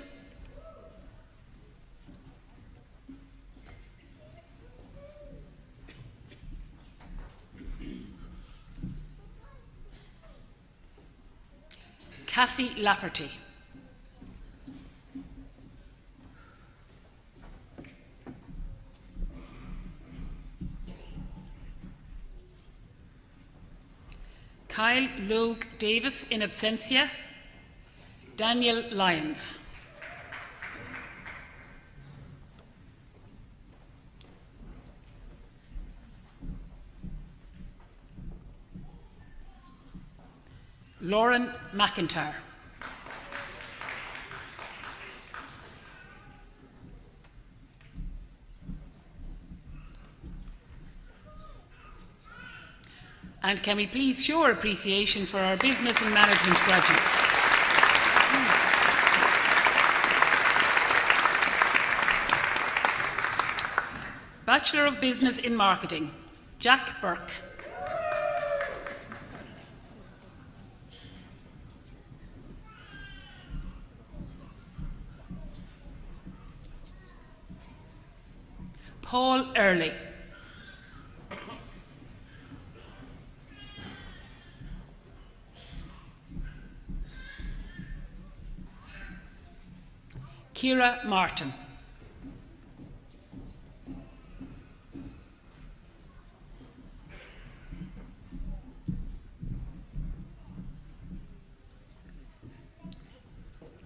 Speaker 10: Cassie Lafferty. Kyle Logue Davis in absentia. Daniel Lyons. Lauren McIntyre. And can we please show our appreciation for our business and management graduates? Bachelor of Business in Marketing, Jack Burke. Paul Early. Ciara Martin.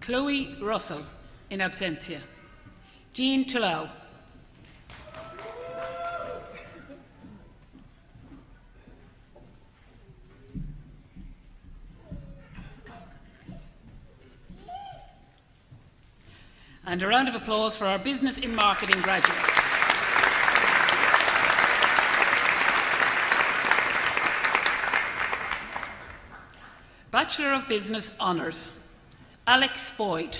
Speaker 10: Chloe Russell, in absentia. Jean Tullow. And a round of applause for our Business in Marketing graduates. Bachelor of Business Honours, Alex Boyd.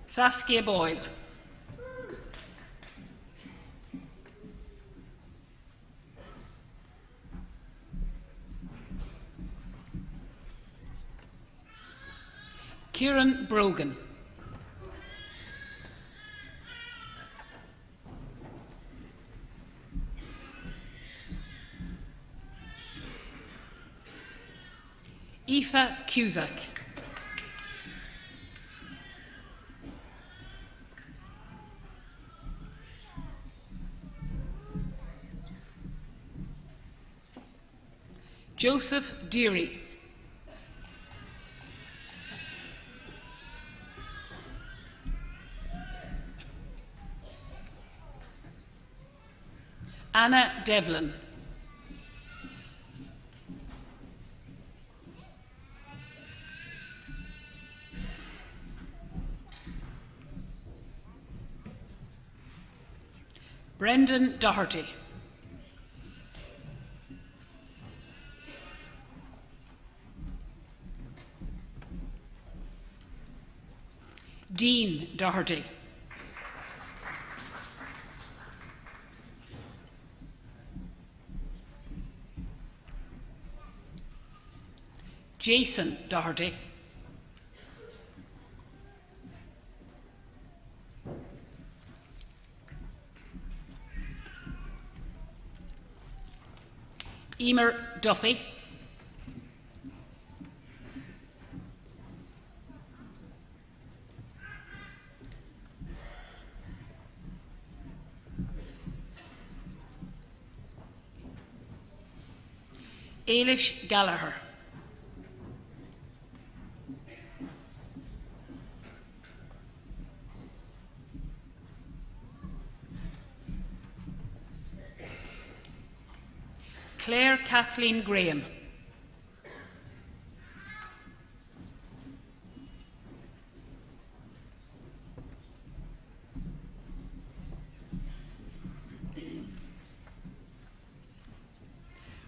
Speaker 10: Saskia Boyle. Kieran Brogan. Aoife Cusack. Joseph Deary. Anna Devlin. Brendan Doherty. Dean Doherty. Jason Doherty. Emer Duffy. Ailish Gallagher. Claire Kathleen Graham.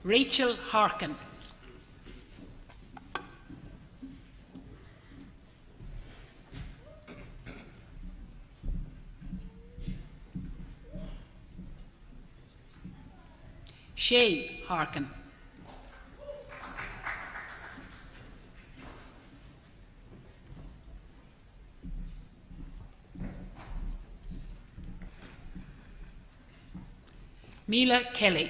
Speaker 10: Rachel Harkin. Shay Harkin. Mila Kelly.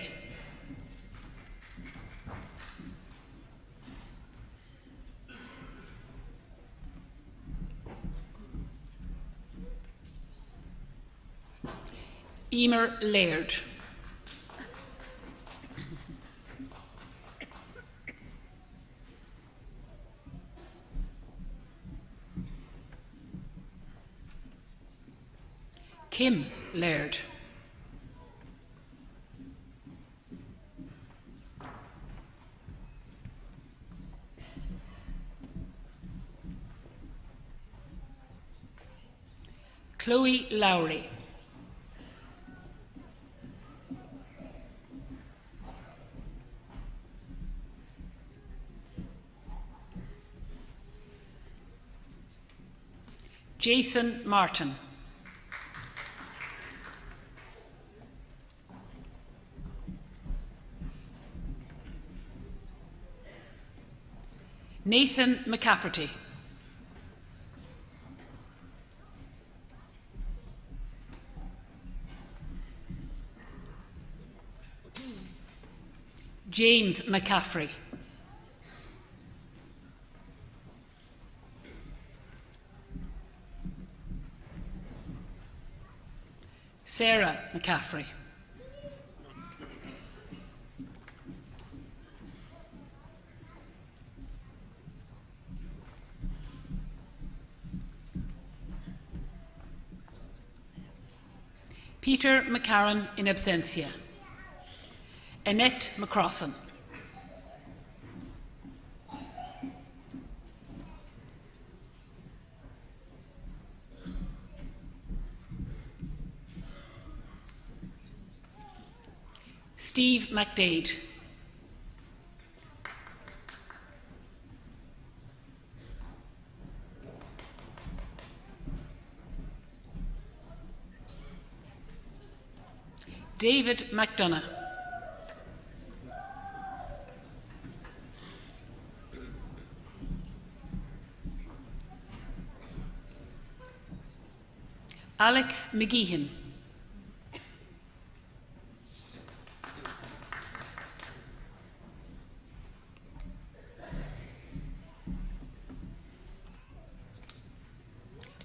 Speaker 10: Emer Laird. Kim Laird. Chloe Lowry. Jason Martin. Nathan McCafferty. James McCaffrey. Sarah McCaffrey. Peter McCarran in absentia. Annette McCrossan. Steve McDade. David McDonough. Alex McGeehan.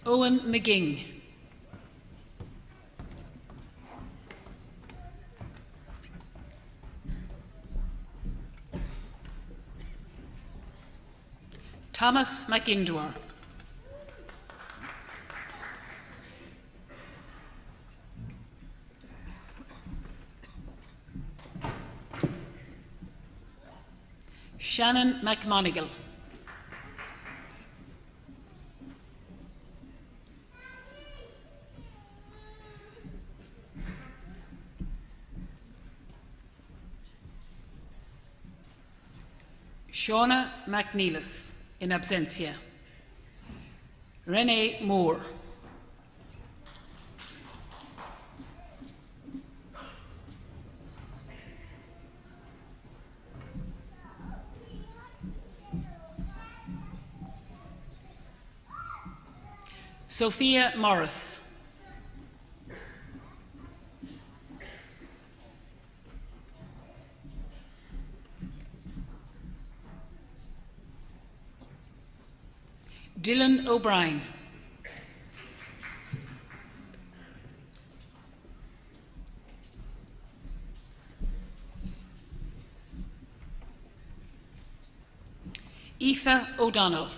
Speaker 10: Owen McGing. Thomas McIndwar. Shannon McMonigal. Shauna McNeilis in absentia. Renee Moore. Sophia Morris. Dylan O'Brien. Aoife O'Donnell.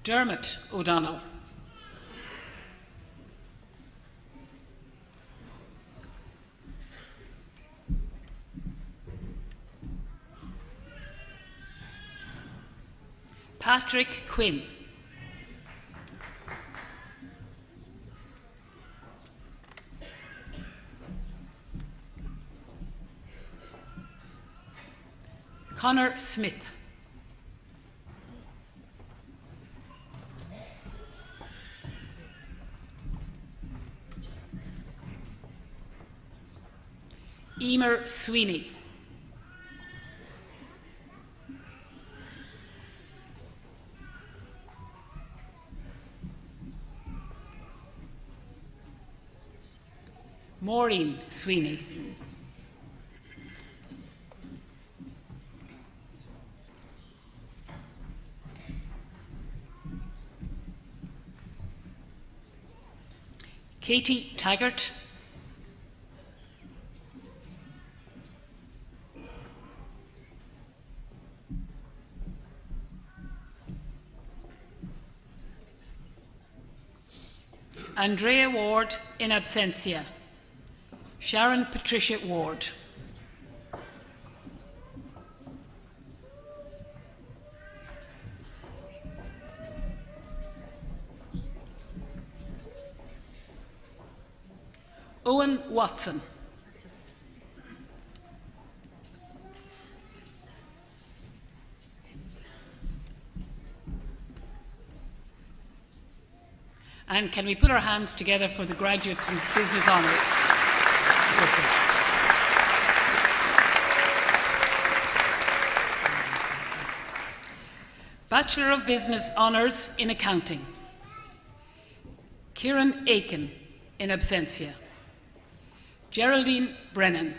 Speaker 10: Dermot O'Donnell. Patrick Quinn. Connor Smith. Emer Sweeney. Maureen Sweeney. Katie Taggart. Andrea Ward in absentia. Sharon Patricia Ward. Owen Watson. And can we put our hands together for the graduates and business honours? Bachelor of Business Honours in Accounting. Kieran Aiken in absentia. Geraldine Brennan.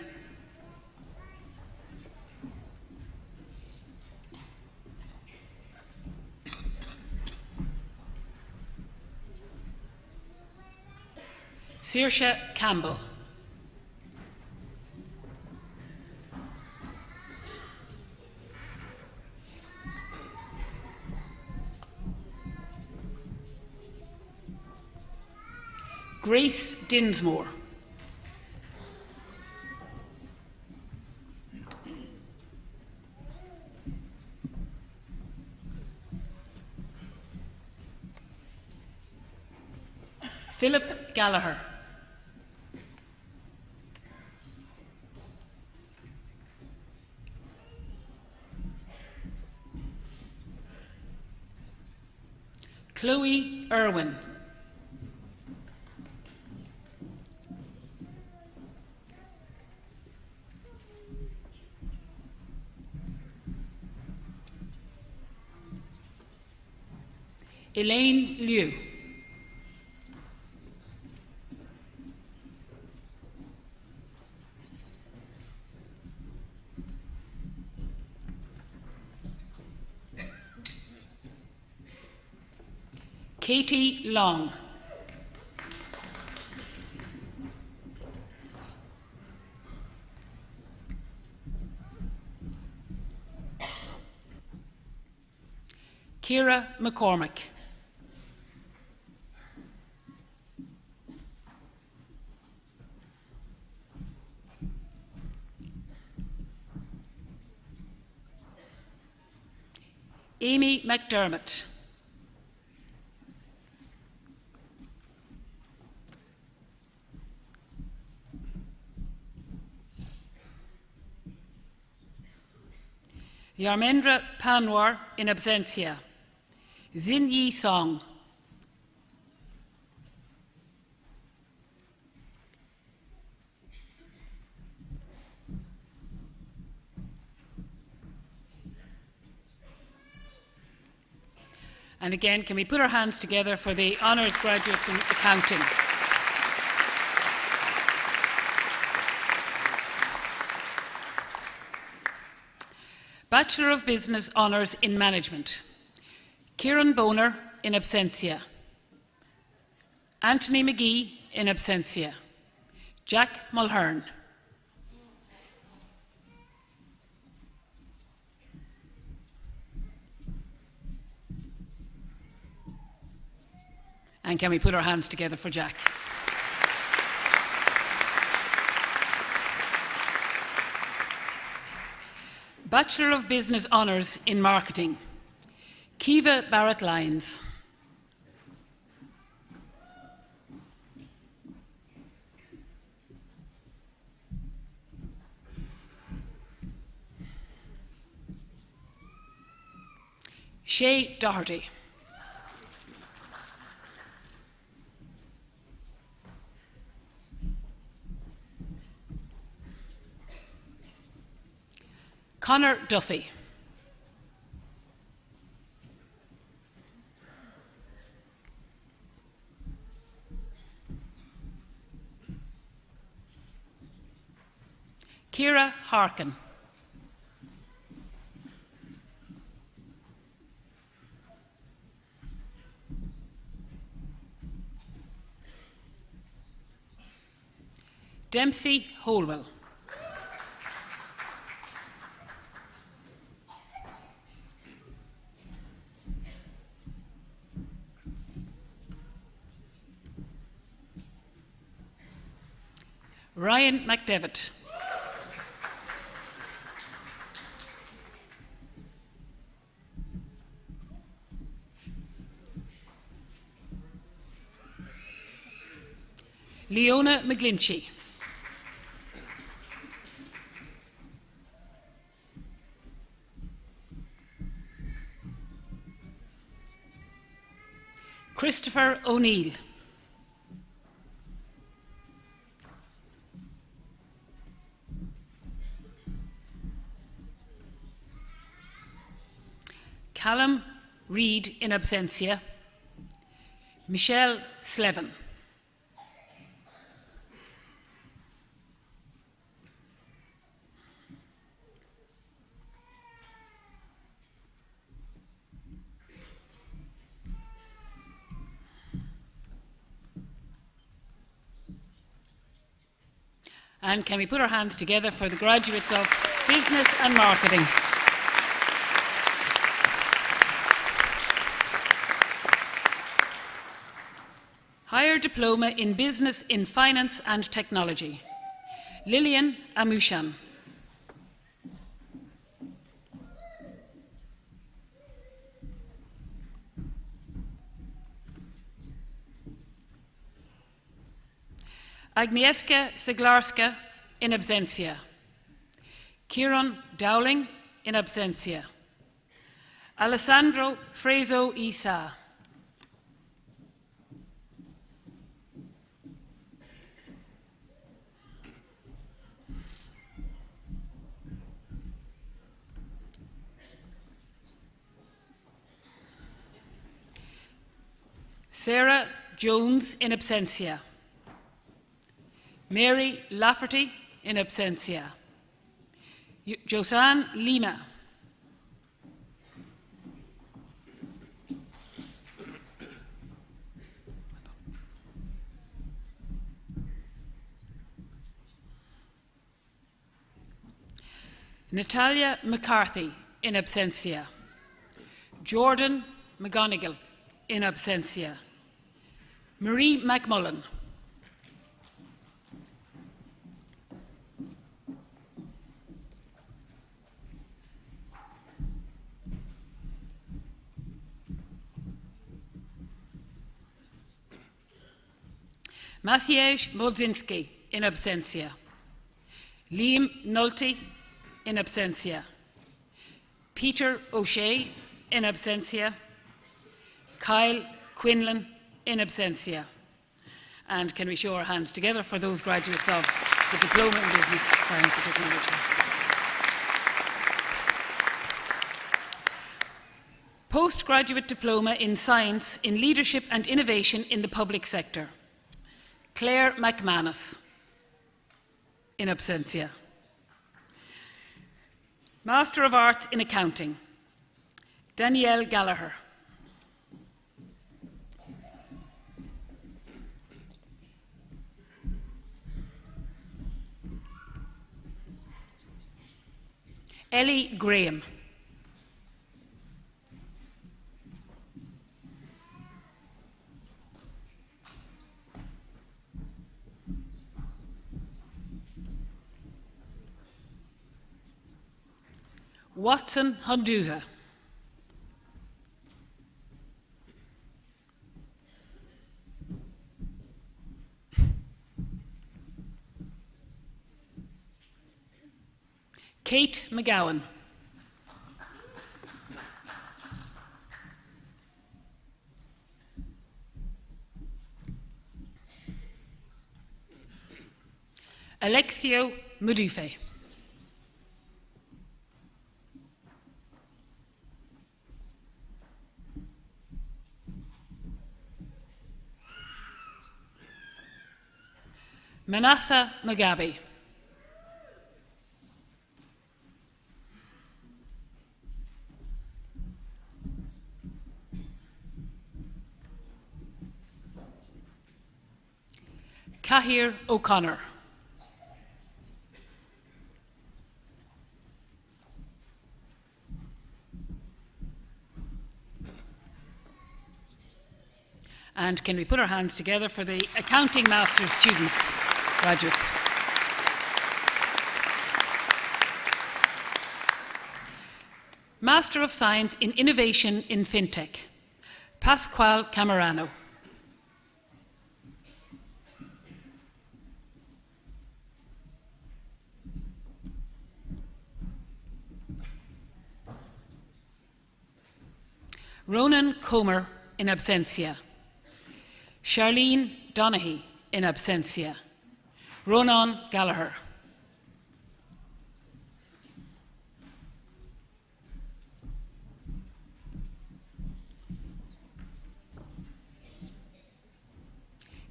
Speaker 10: Saoirse Campbell. Grace Dinsmore. Philip Gallagher. Chloe Irwin. Elaine Liu. Katie Long. Ciara McCormick. Amy McDermott. Yarmendra Panwar in absentia. Xin Yi Song. And again, can we put our hands together for the honours graduates in accounting? Bachelor of Business Honours in Management. Kieran Boner in absentia. Anthony McGee in absentia. Jack Mulhern. And can we put our hands together for Jack? Bachelor of Business Honours in Marketing. Kiva Barrett-Lyons. Shay Doherty. Connor Duffy. Ciara Harkin. Dempsey Holwell. Ryan McDevitt. Leona McGlinchey. Christopher O'Neill. Callum Reid in absentia. Michelle Slevin. And can we put our hands together for the graduates of Business and Marketing? Higher Diploma in Business in Finance and Technology, Lillian Amushan. Agnieszka Seglarska in absentia. Kieran Dowling in absentia. Alessandro Frezo Isa. Sarah Jones in absentia. Mary Lafferty in absentia. Josanne Lima. Natalia McCarthy in absentia. Jordan McGonigal in absentia. Marie McMullen. Maciej Modzinski in absentia. Liam Nulty in absentia. Peter O'Shea in absentia. Kyle Quinlan in absentia. And can we show our hands together for those graduates of the Diploma in Business, Finance and Technology? Postgraduate Diploma in Science in Leadership and Innovation in the Public Sector, Claire McManus in absentia. Master of Arts in Accounting, Danielle Gallagher. Ellie Graham. Watson Hunduza. Kate McGowan. Alexio Mudufe. Manasseh Mugabe. Cahir O'Connor. And can we put our hands together for the Accounting Master's students, graduates? Master of Science in Innovation in FinTech, Pasquale Camerano. Ronan Comer in absentia. Charlene Donaghy in absentia. Ronan Gallagher.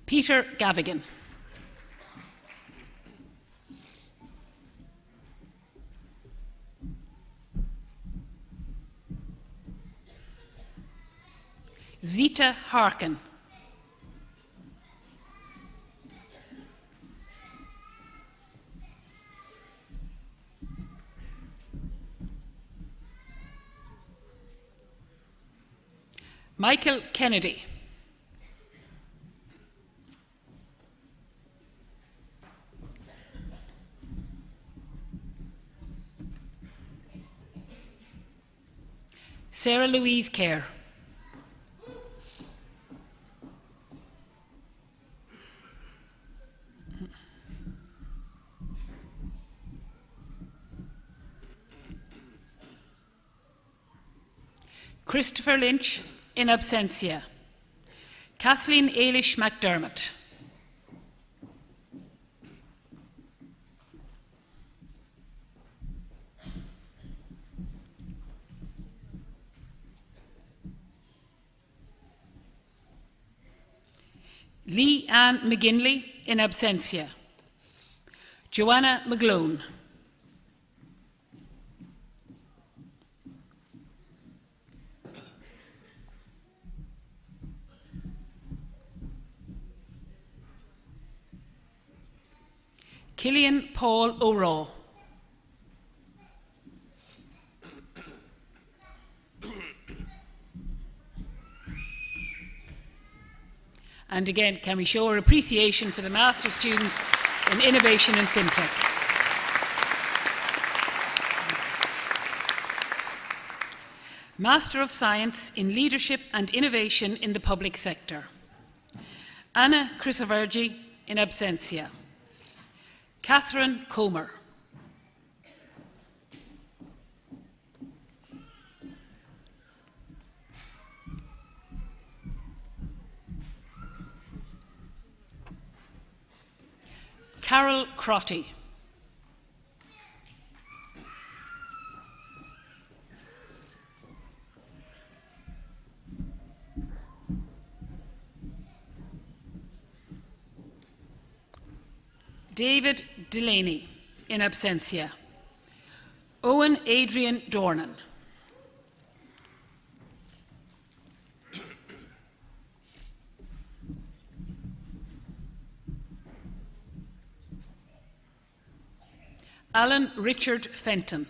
Speaker 10: Peter Gavigan. Zita Harkin. Michael Kennedy. Sarah Louise Kerr. Christopher Lynch, in absentia. Kathleen Ailish McDermott. Lee Ann McGinley, in absentia. Joanna McGlone. Killian Paul O'Rourke. And again, can we show our appreciation for the master students in innovation and fintech? Master of Science in Leadership and Innovation in the Public Sector. Anna Crisovergi, in absentia. Catherine Comer. Carol Crotty. David Delaney, in absentia. Owen Adrian Dornan. Alan Richard Fenton.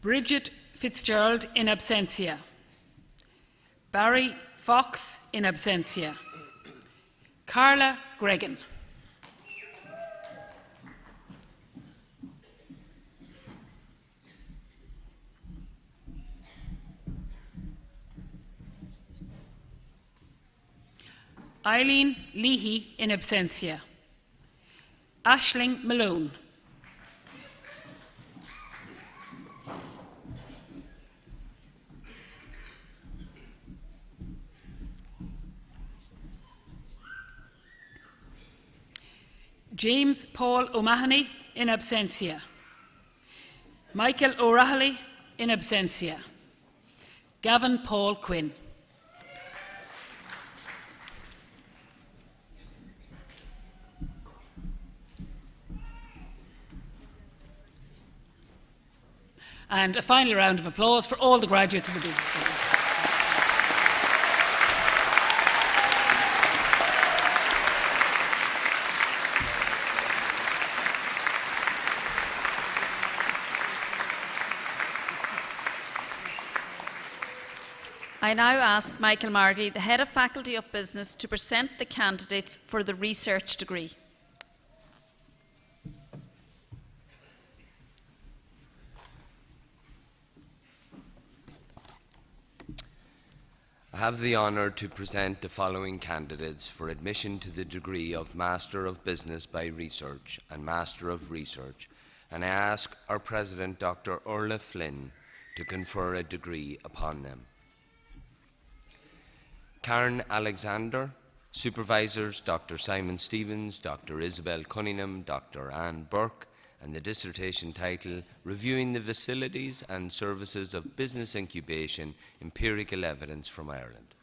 Speaker 10: Bridget Fitzgerald, in absentia. Barry Fox, in absentia. Carla Gregan. Eileen Leahy, in absentia. Aisling Malone. James Paul O'Mahony, in absentia. Michael O'Reilly, in absentia. Gavin Paul Quinn. And a final round of applause for all the graduates of the business schools.
Speaker 3: I now ask Michael Margie, the Head of Faculty of Business, to present the candidates for the research degree.
Speaker 11: I have the honour to present the following candidates for admission to the degree of Master of Business by Research and Master of Research, and I ask our President, Dr. Orla Flynn, to confer a degree upon them. Karen Alexander, Supervisors Dr. Simon Stevens, Dr. Isabel Cunningham, Dr. Anne Burke, and the dissertation title, Reviewing the Facilities and Services of Business Incubation, Empirical Evidence from Ireland.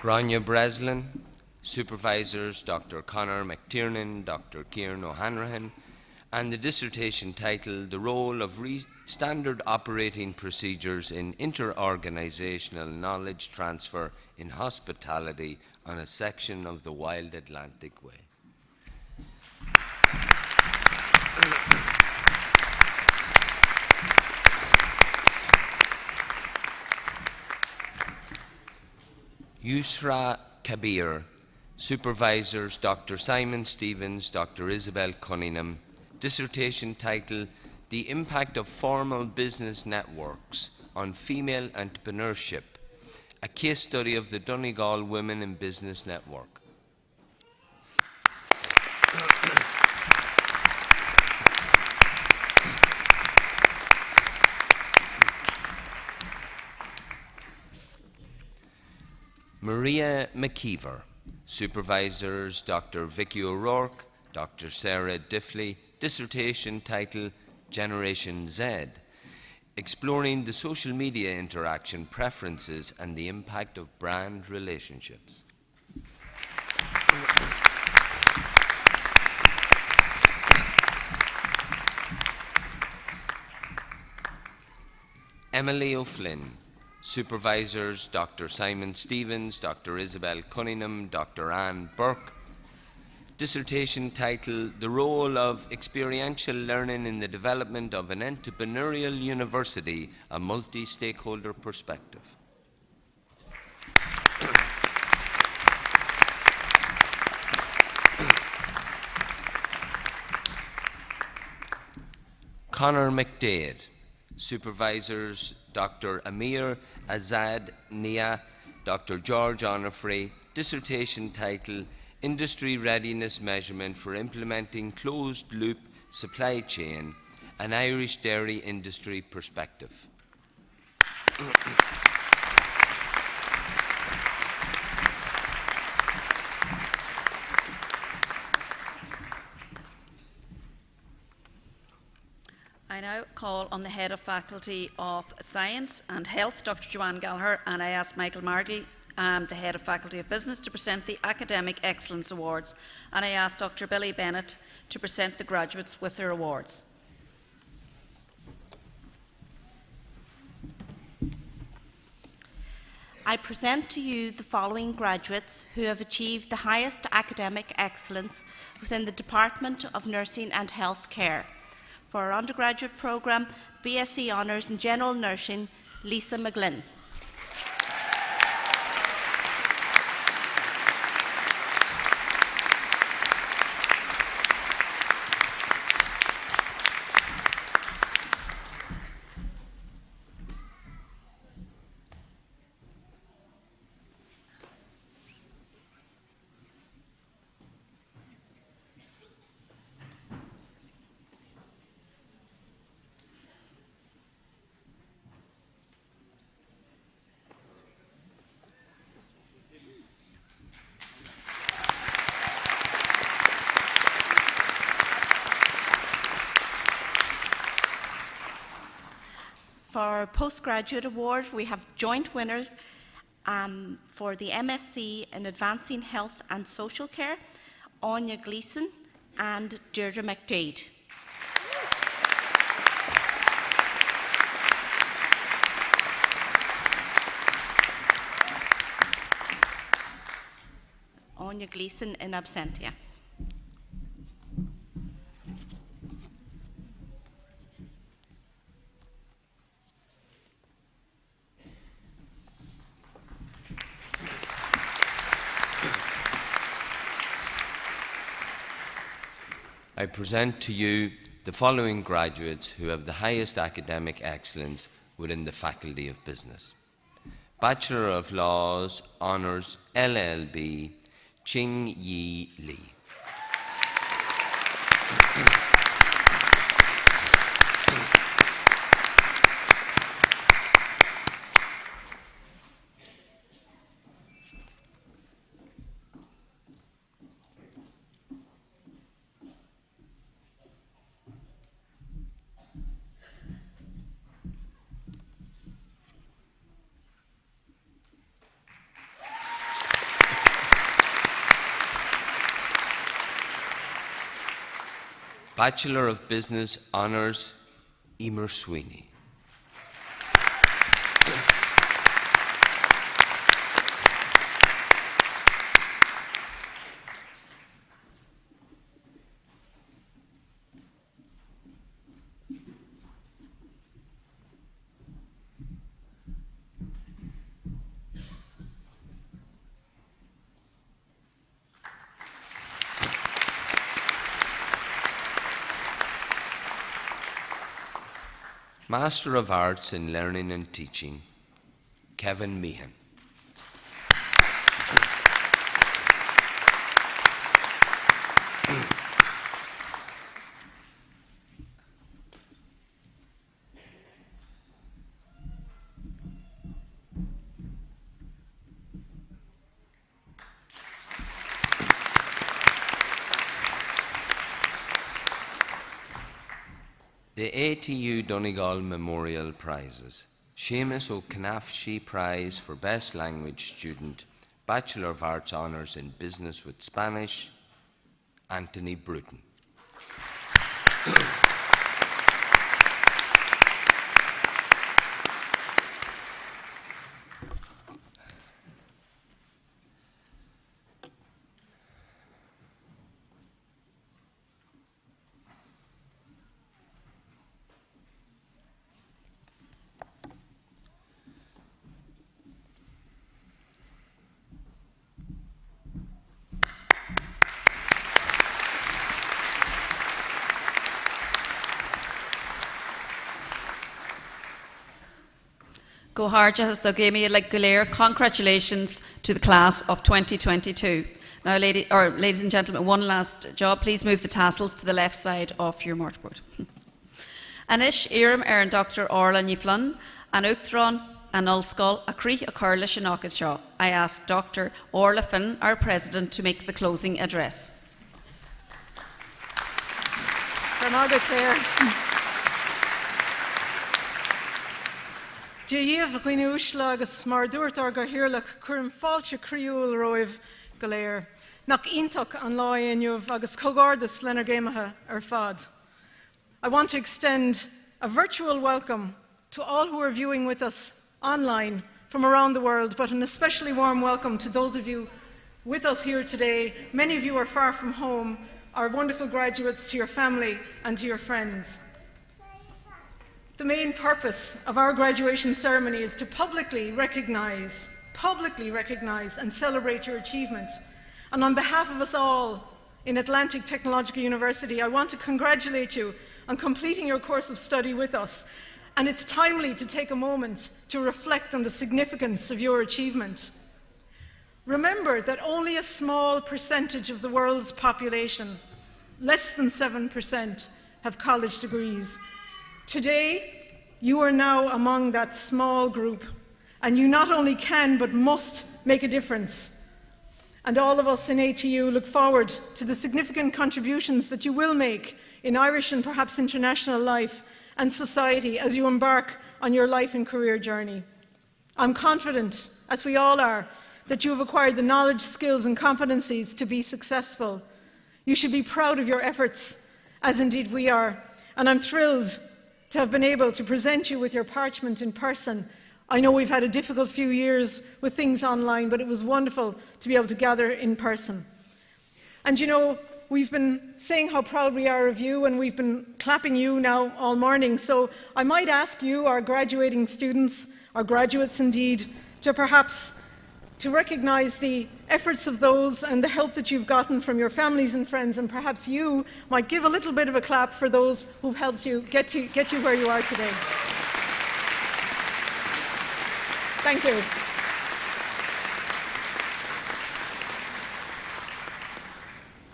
Speaker 11: Grania Breslin, Supervisors Dr. Conor McTiernan, Dr. Kieran O'Hanrahan, and the dissertation titled The Role of Standard Operating Procedures in Inter-Organisational Knowledge Transfer in Hospitality on a Section of the Wild Atlantic Way. Yusra Kabir, Supervisors Dr. Simon Stevens, Dr. Isabel Cunningham, dissertation titled The Impact of Formal Business Networks on Female Entrepreneurship, a case study of the Donegal Women in Business Network. Maria McKeever, Supervisors Dr. Vicky O'Rourke, Dr. Sarah Diffley, dissertation titled Generation Z, exploring the social media interaction preferences and the impact of brand relationships. Emily O'Flynn, Supervisors Dr. Simon Stevens, Dr. Isabel Cunningham, Dr. Anne Burke, dissertation titled The Role of Experiential Learning in the Development of an Entrepreneurial University, a Multi-Stakeholder Perspective. Conor McDade, Supervisors Dr. Amir Azad Nia, Dr. George Onofrey, dissertation titled Industry Readiness Measurement for Implementing Closed-Loop Supply Chain, an Irish Dairy Industry Perspective.
Speaker 3: I now call on the Head of Faculty of Science and Health, Dr. Joanne Gallagher, and I ask Michael Margie, the Head of Faculty of Business, to present the Academic Excellence Awards, and I ask Dr. Billy Bennett to present the graduates with their awards.
Speaker 12: I present to you the following graduates who have achieved the highest academic excellence within the Department of Nursing and Health Care. For our undergraduate programme, BSc Honours in General Nursing, Lisa McGlynn. For our postgraduate award, we have joint winners for the MSc in Advancing Health and Social Care, Anya Gleeson and Deirdre McDade. Anya Gleeson in absentia.
Speaker 11: I present to you the following graduates who have the highest academic excellence within the Faculty of Business. Bachelor of Laws, Honours, LLB, Ching Yi Lee. Bachelor of Business Honours, Emer Sweeney. Master of Arts in Learning and Teaching, Kevin Meehan. The ATU Donegal Memorial Prizes. Seamus O'Canafshi Prize for Best Language Student, Bachelor of Arts Honours in Business with Spanish, Anthony Bruton.
Speaker 3: Go Harja has Dogemi Galir. Congratulations to the class of 2022. Now, ladies and gentlemen, one last job. Please move the tassels to the left side of your mortarboard. Anish Iram Aaron Dr. Orla Niflun, and Uchtron and Ulskol, a Cree a Curla Shanakashaw. I ask Dr. Orla Finn, our President, to make the closing address.
Speaker 7: Claire. Díomh chuinúisle agus mar dúirt ar gur hiarlach chuirm fáilte críúil roimh go léir, nach iontach an lá inniuh agus cogádas lenar géimethe ar fad. I want to extend a virtual welcome to all who are viewing with us online from around the world, but an especially warm welcome to those of you with us here today. Many of you are far from home, our wonderful graduates, to your family and to your friends. The main purpose of our graduation ceremony is to publicly recognise and celebrate your achievement. And on behalf of us all in Atlantic Technological University, I want to congratulate you on completing your course of study with us. And it's timely to take a moment to reflect on the significance of your achievement. Remember that only a small percentage of the world's population, less than 7%, have college degrees. Today, you are now among that small group, and you not only can but must make a difference. And all of us in ATU look forward to the significant contributions that you will make in Irish and perhaps international life and society as you embark on your life and career journey. I'm confident, as we all are, that you have acquired the knowledge, skills and competencies to be successful. You should be proud of your efforts, as indeed we are, and I'm thrilled to have been able to present you with your parchment in person. I know we've had a difficult few years with things online, but it was wonderful to be able to gather in person. And you know, we've been saying how proud we are of you, and we've been clapping you now all morning. So I might ask you, our graduating students, our graduates indeed, to perhaps recognise the efforts of those and the help that you've gotten from your families and friends, and perhaps you might give a little bit of a clap for those who've helped you get you where you are today. Thank you.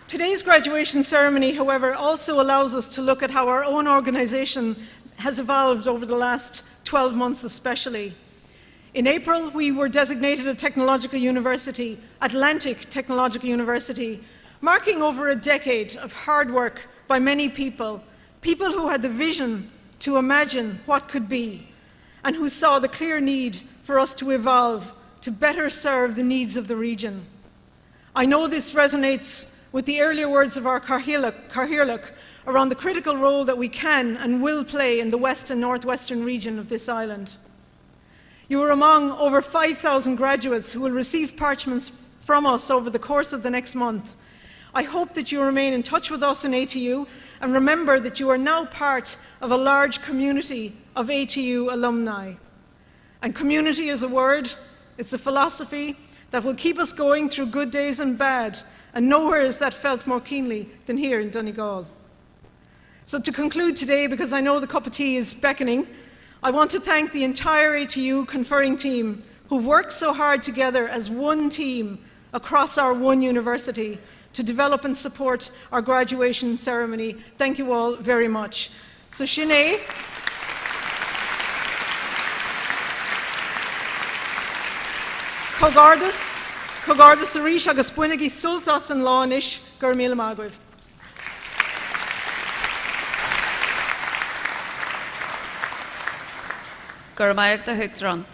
Speaker 7: Today's graduation ceremony, however, also allows us to look at how our own organisation has evolved over the last 12 months especially. In April, we were designated a technological university, Atlantic Technological University, marking over a decade of hard work by many people, people who had the vision to imagine what could be, and who saw the clear need for us to evolve to better serve the needs of the region. I know this resonates with the earlier words of our Cathaoirleach, around the critical role that we can and will play in the west and northwestern region of this island. You are among over 5,000 graduates who will receive parchments from us over the course of the next month. I hope that you remain in touch with us in ATU and remember that you are now part of a large community of ATU alumni. And community is a word, it's a philosophy that will keep us going through good days and bad, and nowhere is that felt more keenly than here in Donegal. So to conclude today, because I know the cup of tea is beckoning, I want to thank the entire ATU Conferring team who've worked so hard together as one team across our one university to develop and support our graduation ceremony. Thank you all very much. So Sinead, Cogardas Arish agus buinigi sultas an lánish gur míle mágwyd.
Speaker 3: Gurmaig de Hugdron.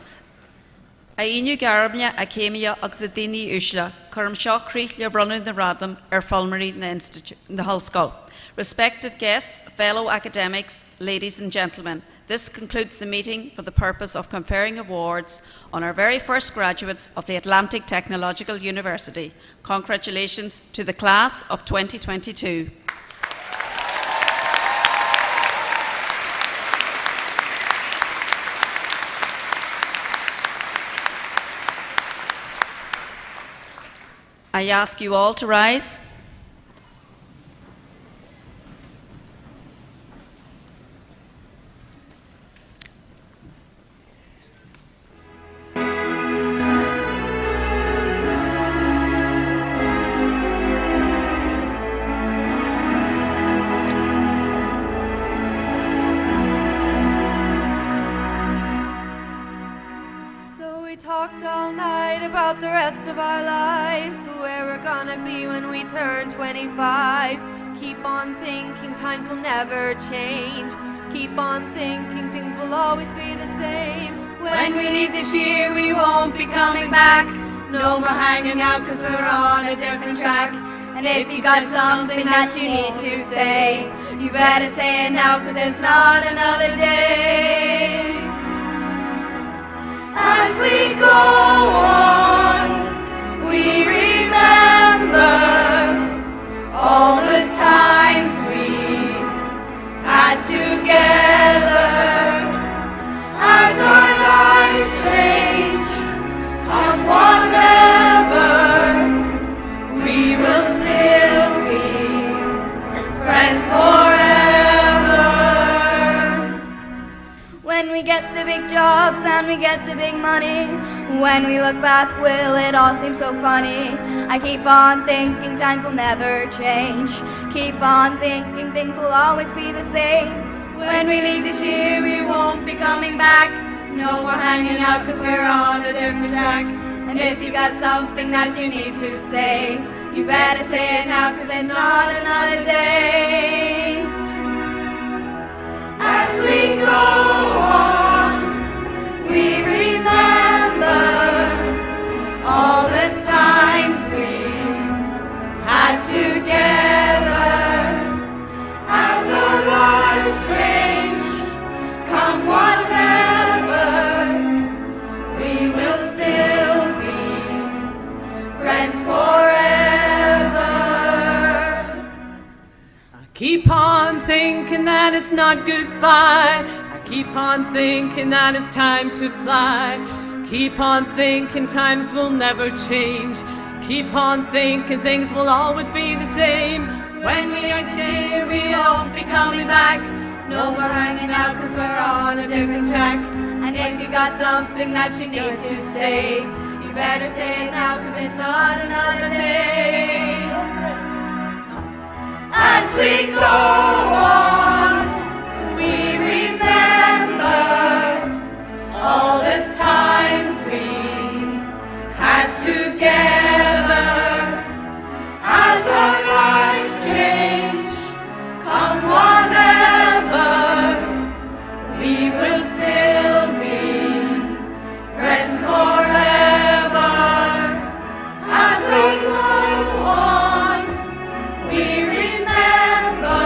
Speaker 3: A inu garabnia a cémia agus a dini usla, curm shaw creek le brunnu the radam Falmery in the Institute in the Hull School. Respected guests, fellow academics, ladies and gentlemen, this concludes the meeting for the purpose of conferring awards on our very first graduates of the Atlantic Technological University. Congratulations to the class of 2022. I ask you all to rise.
Speaker 1: Talked all night about the rest of our lives, where we're gonna be when we turn 25. Keep on thinking times will never change. Keep on thinking things will always be the same. When we leave this year we won't be coming back. No more hanging out cause we're on a different track. And if you got something that you need to say, you better say it now cause there's not another day. As we go on, we remember all the times we had together. As our lives change, come whatever, we will still be friends forever. When we get the big jobs and we get the big money, when we look back, will it all seem so funny? I keep on thinking times will never change. Keep on thinking things will always be the same. When we leave this year, we won't be coming back. No more hanging out cause we're on a different track. And if you got something that you need to say, you better say it now cause there's not another day. As we go on, we remember all the times we had together. As our lives change, come whatever, we will still be friends forever.
Speaker 2: I keep on thinking that it's not goodbye. I keep on thinking that it's time to fly. Keep on thinking times will never change. Keep on thinking things will always be the same.
Speaker 1: When we leave this year, we won't be coming back. No more hanging out cause we're on a different track. And if you got something that you need to say, you better say it now cause it's not another day. As we go on, we remember all the times we had together. As our lives change, come whatever, we will still be friends forever. As we go on, we remember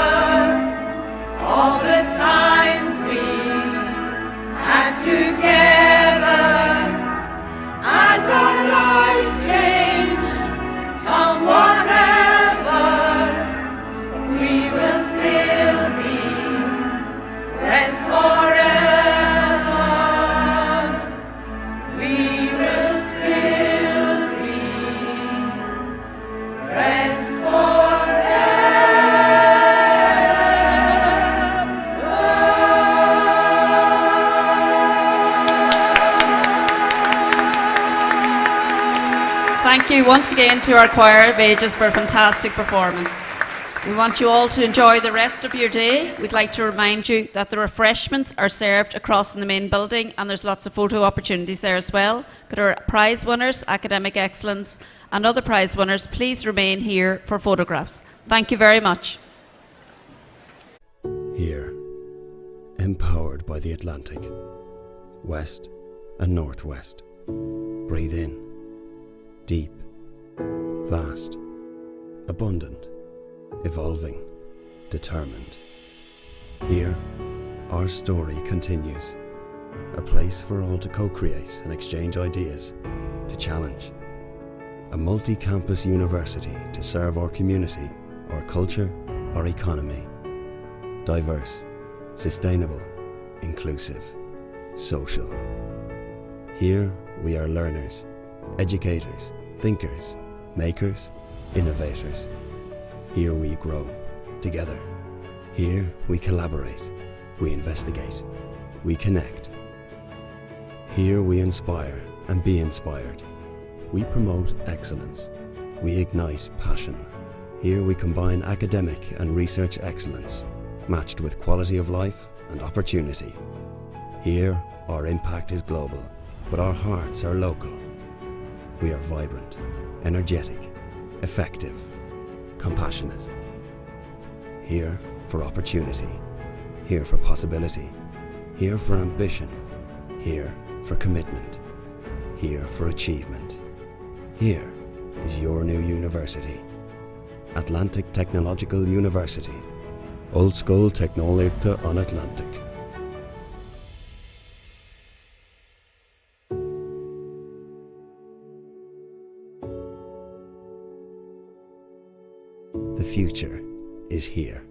Speaker 3: Thank you once again to our choir of ages for a fantastic performance. We want you all to enjoy the rest of your day. We'd like to remind you that the refreshments are served across in the main building, and there's lots of photo opportunities there as well. Could our prize winners, academic excellence, and other prize winners please remain here for photographs. Thank you very much.
Speaker 4: Here, empowered by the Atlantic, west and northwest. Breathe in, deep, vast, abundant, evolving, determined. Here, our story continues. A place for all to co-create and exchange ideas, to challenge. A multi-campus university to serve our community, our culture, our economy. Diverse, sustainable, inclusive, social. Here we are learners, educators, thinkers, makers, innovators. Here we grow, together. Here we collaborate, we investigate, we connect. Here we inspire and be inspired. We promote excellence. We ignite passion. Here we combine academic and research excellence, matched with quality of life and opportunity. Here our impact is global, but our hearts are local. We are vibrant, energetic, effective, compassionate. Here for opportunity, here for possibility, here for ambition, here for commitment, here for achievement. Here is your new university, Atlantic Technological University, Old School Technoleachta on Atlantic. The future is here.